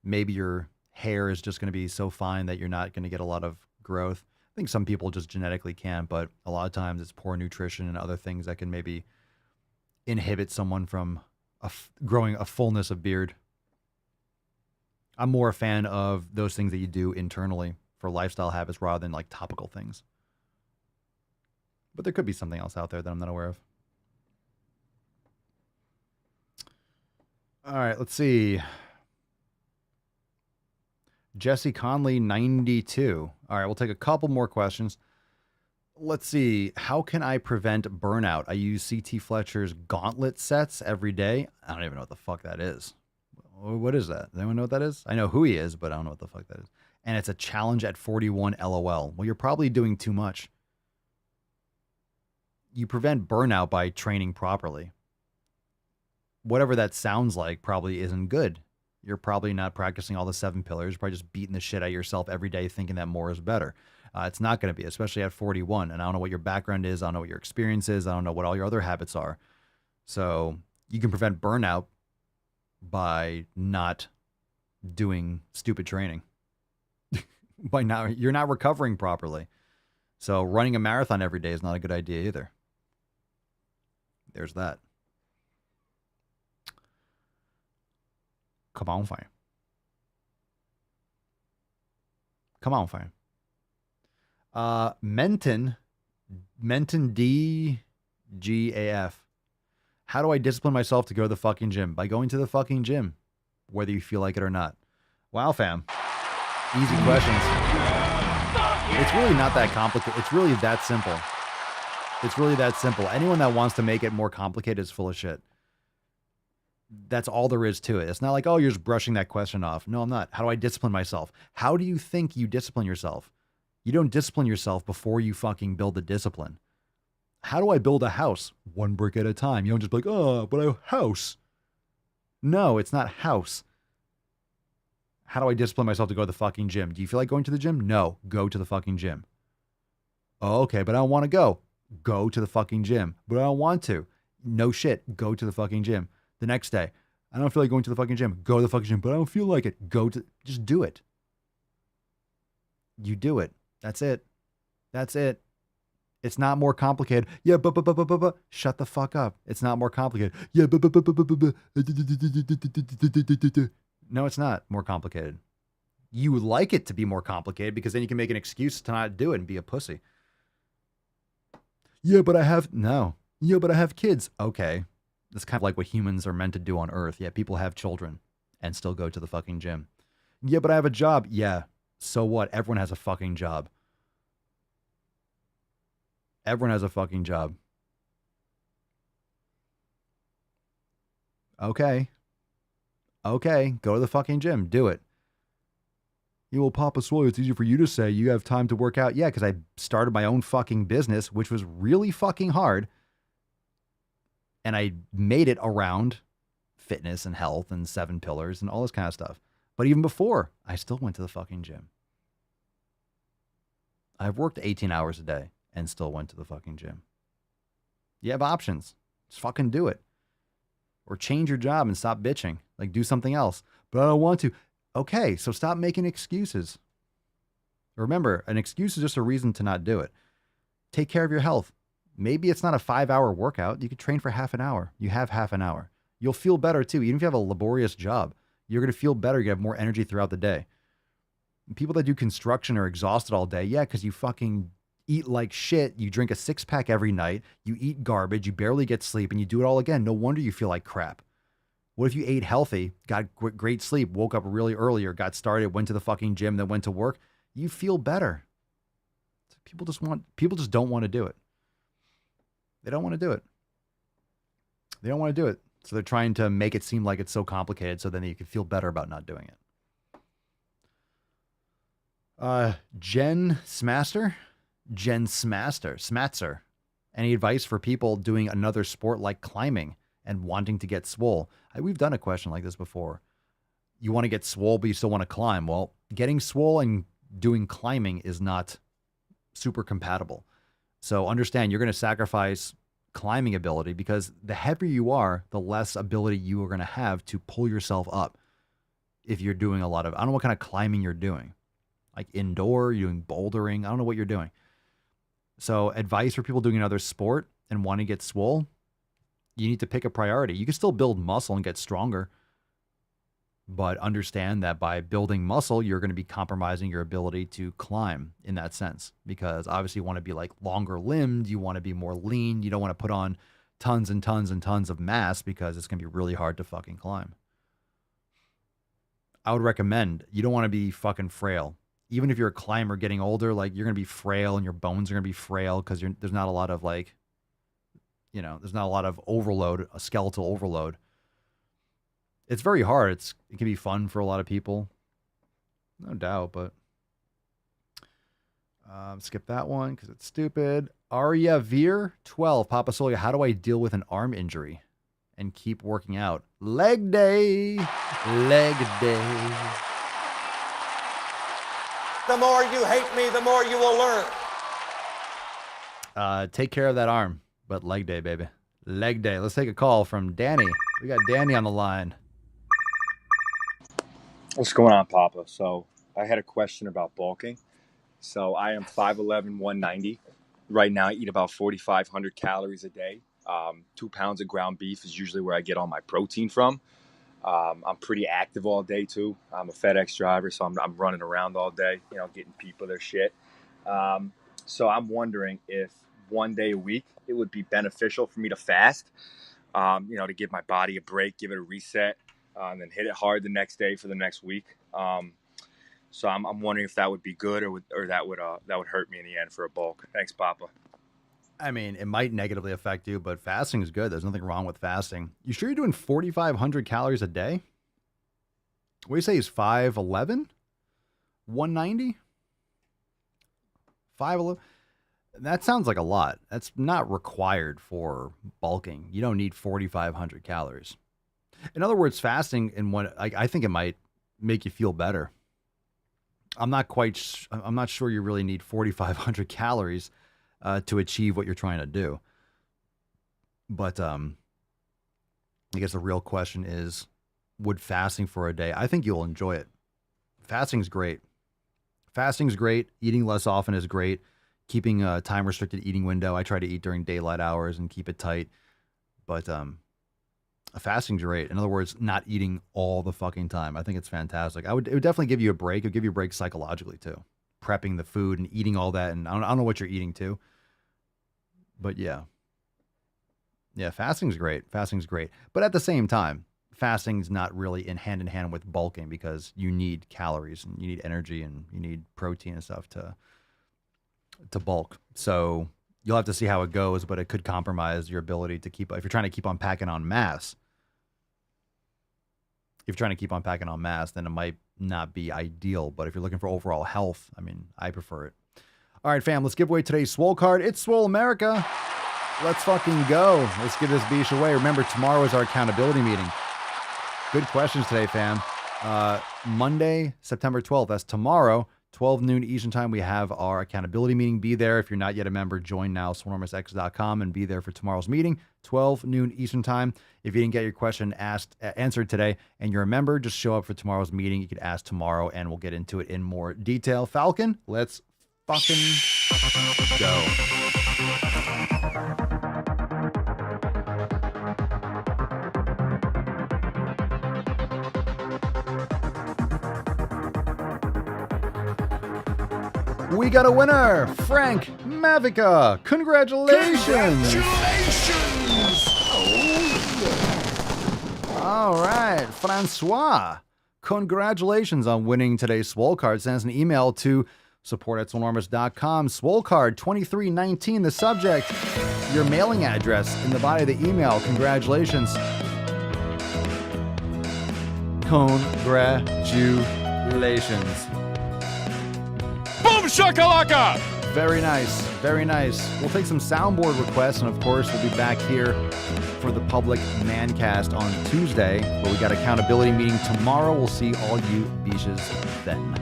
maybe your hair is just going to be so fine that you're not going to get a lot of growth. think some people just genetically can, but a lot of times it's poor nutrition and other things that can maybe inhibit someone from growing a fullness of beard. I'm more a fan of those things that you do internally for lifestyle habits rather than like topical things. But there could be something else out there that I'm not aware of. All right, let's see. Jesse Conley, 92. All right, we'll take a couple more questions. Let's see. How can I prevent burnout? I use CT Fletcher's gauntlet sets every day. I don't even know what the fuck that is. What is that? Does anyone know what that is? I know who he is, but I don't know what the fuck that is. And it's a challenge at 41 LOL. Well, you're probably doing too much. You prevent burnout by training properly. Whatever that sounds like probably isn't good. You're probably not practicing all the 7 pillars. You're probably just beating the shit out of yourself every day thinking that more is better. It's not going to be, especially at 41. And I don't know what your background is. I don't know what your experience is. I don't know what all your other habits are. So you can prevent burnout by not doing stupid training. You're not recovering properly. So running a marathon every day is not a good idea either. There's that. Come on, fine. Come on, fine. Menton DGAF. How do I discipline myself to go to the fucking gym? By going to the fucking gym, whether you feel like it or not. Wow, fam. Easy questions. It's really not that complicated. It's really that simple. It's really that simple. Anyone that wants to make it more complicated is full of shit. That's all there is to it. It's not like, oh, you're just brushing that question off. No, I'm not. How do I discipline myself? How do you think you discipline yourself? You don't discipline yourself before you fucking build the discipline. How do I build a house? One brick at a time. You don't just be like, oh, but a house. No, it's not house. How do I discipline myself to go to the fucking gym? Do you feel like going to the gym? No, go to the fucking gym. Oh, okay, but I don't want to go. Go to the fucking gym. But I don't want to. No shit, go to the fucking gym. The next day, I don't feel like going to the fucking gym. Go to the fucking gym, but I don't feel like it. Just do it. You do it. That's it. That's it. It's not more complicated. Yeah, but. Shut the fuck up. It's not more complicated. Yeah, but. No, it's not more complicated. You like it to be more complicated because then you can make an excuse to not do it and be a pussy. Yeah, but I have... No. Yeah, but I have kids. Okay. That's kind of like what humans are meant to do on Earth. Yeah, people have children and still go to the fucking gym. Yeah, but I have a job. Yeah, so what? Everyone has a fucking job. Everyone has a fucking job. Okay. Okay, go to the fucking gym. Do it. You will Papa Swole, it's easy for you to say you have time to work out. Yeah, because I started my own fucking business, which was really fucking hard. And I made it around fitness and health and 7 pillars and all this kind of stuff. But even before, I still went to the fucking gym. I've worked 18 hours a day and still went to the fucking gym. You have options. Just fucking do it. Or change your job and stop bitching. Like, do something else. But I don't want to. Okay, so stop making excuses. Remember, an excuse is just a reason to not do it. Take care of your health. Maybe it's not a 5-hour workout. You could train for half an hour. You have half an hour. You'll feel better too. Even if you have a laborious job, you're going to feel better. You have more energy throughout the day. People that do construction are exhausted all day. Yeah, because you fucking eat like shit. You drink a 6-pack every night. You eat garbage. You barely get sleep and you do it all again. No wonder you feel like crap. What if you ate healthy, got great sleep, woke up really early or got started, went to the fucking gym, then went to work? You feel better. People just don't want to do it. They don't want to do it. They don't want to do it. So they're trying to make it seem like it's so complicated so then you can feel better about not doing it. Jen Smaster? Jen Smatzer. Any advice for people doing another sport like climbing and wanting to get swole? We've done a question like this before. You want to get swole, but you still want to climb. Well, getting swole and doing climbing is not super compatible. So understand you're going to sacrifice climbing ability because the heavier you are, the less ability you are going to have to pull yourself up if you're doing a lot of, I don't know what kind of climbing you're doing. like indoor, you're doing bouldering. I don't know what you're doing. So advice for people doing another sport and want to get swole, you need to pick a priority. You can still build muscle and get stronger, but understand that by building muscle, you're going to be compromising your ability to climb in that sense, because obviously you want to be like longer limbed. You want to be more lean. You don't want to put on tons and tons and tons of mass because it's going to be really hard to fucking climb. I would recommend, you don't want to be fucking frail. Even if you're a climber getting older, like you're going to be frail and your bones are going to be frail because there's not a lot of like, there's not a lot of overload, a skeletal overload. It's very hard. It can be fun for a lot of people. No doubt, but skip that one because it's stupid. Arya Veer, 12. Papa Swolio, how do I deal with an arm injury and keep working out? Leg day. Leg day. The more you hate me, the more you will learn. Take care of that arm, but leg day, baby. Leg day. Let's take a call from Danny. We got Danny on the line. What's going on, Papa? So I had a question about bulking. So I am 5'11", 190. Right now I eat about 4,500 calories a day. 2 pounds of ground beef is usually where I get all my protein from. I'm pretty active all day too. I'm a FedEx driver, so I'm running around all day, getting people their shit. So I'm wondering if one day a week it would be beneficial for me to fast, to give my body a break, give it a reset, and then hit it hard the next day for the next week. So I'm wondering if that would be good or that would hurt me in the end for a bulk. Thanks, Papa. I mean, it might negatively affect you, but fasting is good. There's nothing wrong with fasting. You sure you're doing 4,500 calories a day? What do you say is 5'11"? 190? 5'11"? That sounds like a lot. That's not required for bulking. You don't need 4,500 calories. In other words, fasting I think it might make you feel better. I'm not sure you really need 4,500 calories to achieve what you're trying to do. But I guess the real question is, would fasting for a day, I think you'll enjoy it. Fasting's great. Fasting's great. Eating less often is great. Keeping a time-restricted eating window. I try to eat during daylight hours and keep it tight. But fasting's great. In other words, not eating all the fucking time. I think it's fantastic. It would definitely give you a break. It would give you a break psychologically too. Prepping the food and eating all that. And I don't know what you're eating too. But yeah, fasting's great. Fasting's great. But at the same time, fasting's not really in hand with bulking because you need calories and you need energy and you need protein and stuff to bulk. So you'll have to see how it goes, but it could compromise your ability to if you're trying to keep on packing on mass. If you're trying to keep on packing on mass, then it might not be ideal. But if you're looking for overall health, I mean, I prefer it. All right, fam, let's give away today's Swole card. It's Swole America. Let's fucking go. Let's give this beach away. Remember, tomorrow is our accountability meeting. Good questions today, fam. Monday, September 12th. That's tomorrow, 12 noon Eastern time. We have our accountability meeting. Be there. If you're not yet a member, join now, swolenormousx.com, and be there for tomorrow's meeting, 12 noon Eastern time. If you didn't get your question answered today and you're a member, just show up for tomorrow's meeting. You could ask tomorrow, and we'll get into it in more detail. Falcon, let's fucking go. We got a winner, Frank Mavica. Congratulations. All right, Francois. Congratulations on winning today's Swole card. Send us an email to support@swolenormous.com. Swole card 2319, the subject, your mailing address in the body of the email. Congratulations. Congratulations. Boom shakalaka! Very nice. Very nice. We'll take some soundboard requests, and of course, we'll be back here for the public Mancast on Tuesday, but we got accountability meeting tomorrow. We'll see all you beaches then.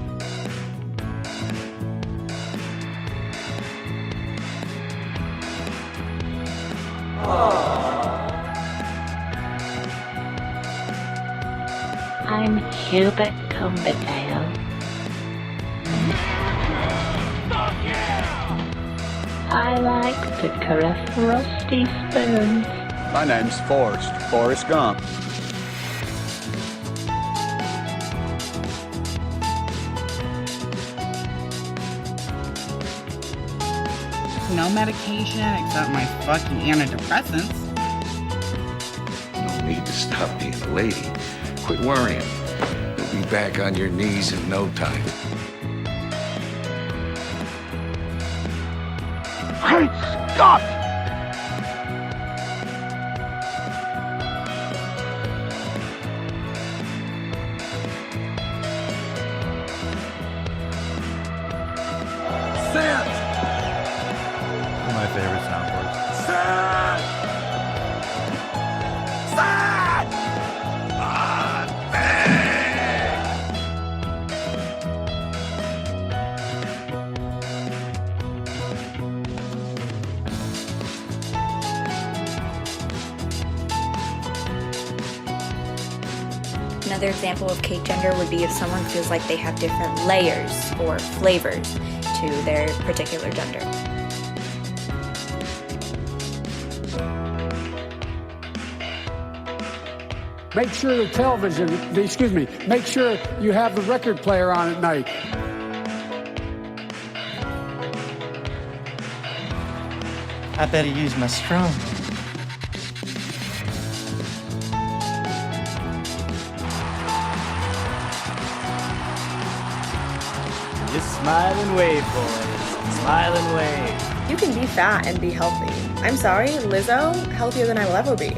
I'm Hubert Cumberdale. I like to caress rusty spoons. My name's Forrest Gump. No medication except my fucking antidepressants. No need to stop being a lady. Quit worrying. You'll be back on your knees in no time. Great Scott! My favorite soundboards. Another example of cake gender would be if someone feels like they have different layers or flavors to their particular gender. Make sure the television, make sure you have the record player on at night. I better use my straw. Just smile and wave, boys. Smile and wave. You can be fat and be healthy. I'm sorry, Lizzo, healthier than I will ever be.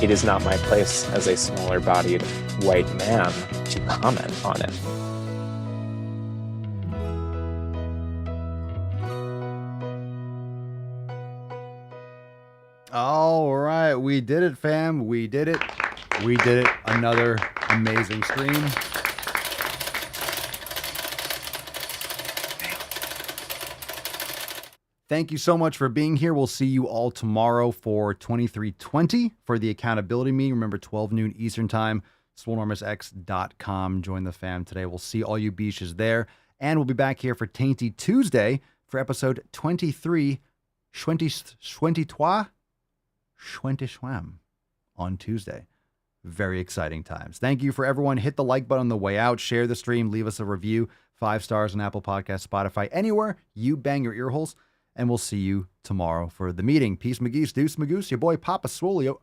It is not my place as a smaller-bodied white man to comment on it. All right, we did it, fam. We did it. We did it. Another amazing stream. Thank you so much for being here. We'll see you all tomorrow for 2320 for the accountability meeting. Remember, 12 noon Eastern time, swolenormousx.com. Join the fam today. We'll see all you beaches there. And we'll be back here for Tainty Tuesday for episode 23, 23, on Tuesday. Very exciting times. Thank you for everyone. Hit the like button on the way out. Share the stream. Leave us a review. 5 stars on Apple Podcasts, Spotify, anywhere you bang your ear holes. And we'll see you tomorrow for the meeting. Peace, McGeese, Deuce, Magoose, your boy Papa Swolio.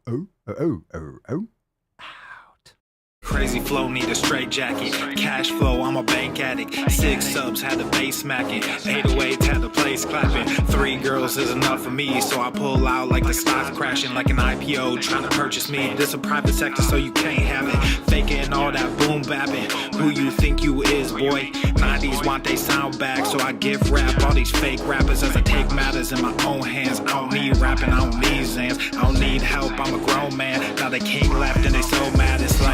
Crazy flow, need a straight jacket. Cash flow, I'm a bank addict. 6 subs, had the bass smacking. 808s, had the place clapping. 3 girls is enough for me, so I pull out like the stock crashing. Like an IPO, trying to purchase me. This a private sector, so you can't have it. Faking all that boom bapping. Who you think you is, boy? 90s want they sound back, so I give rap all these fake rappers as I take matters in my own hands. I don't need rapping, I don't need Zans. I don't need help, I'm a grown man. Now they can't laugh and they so mad, it's like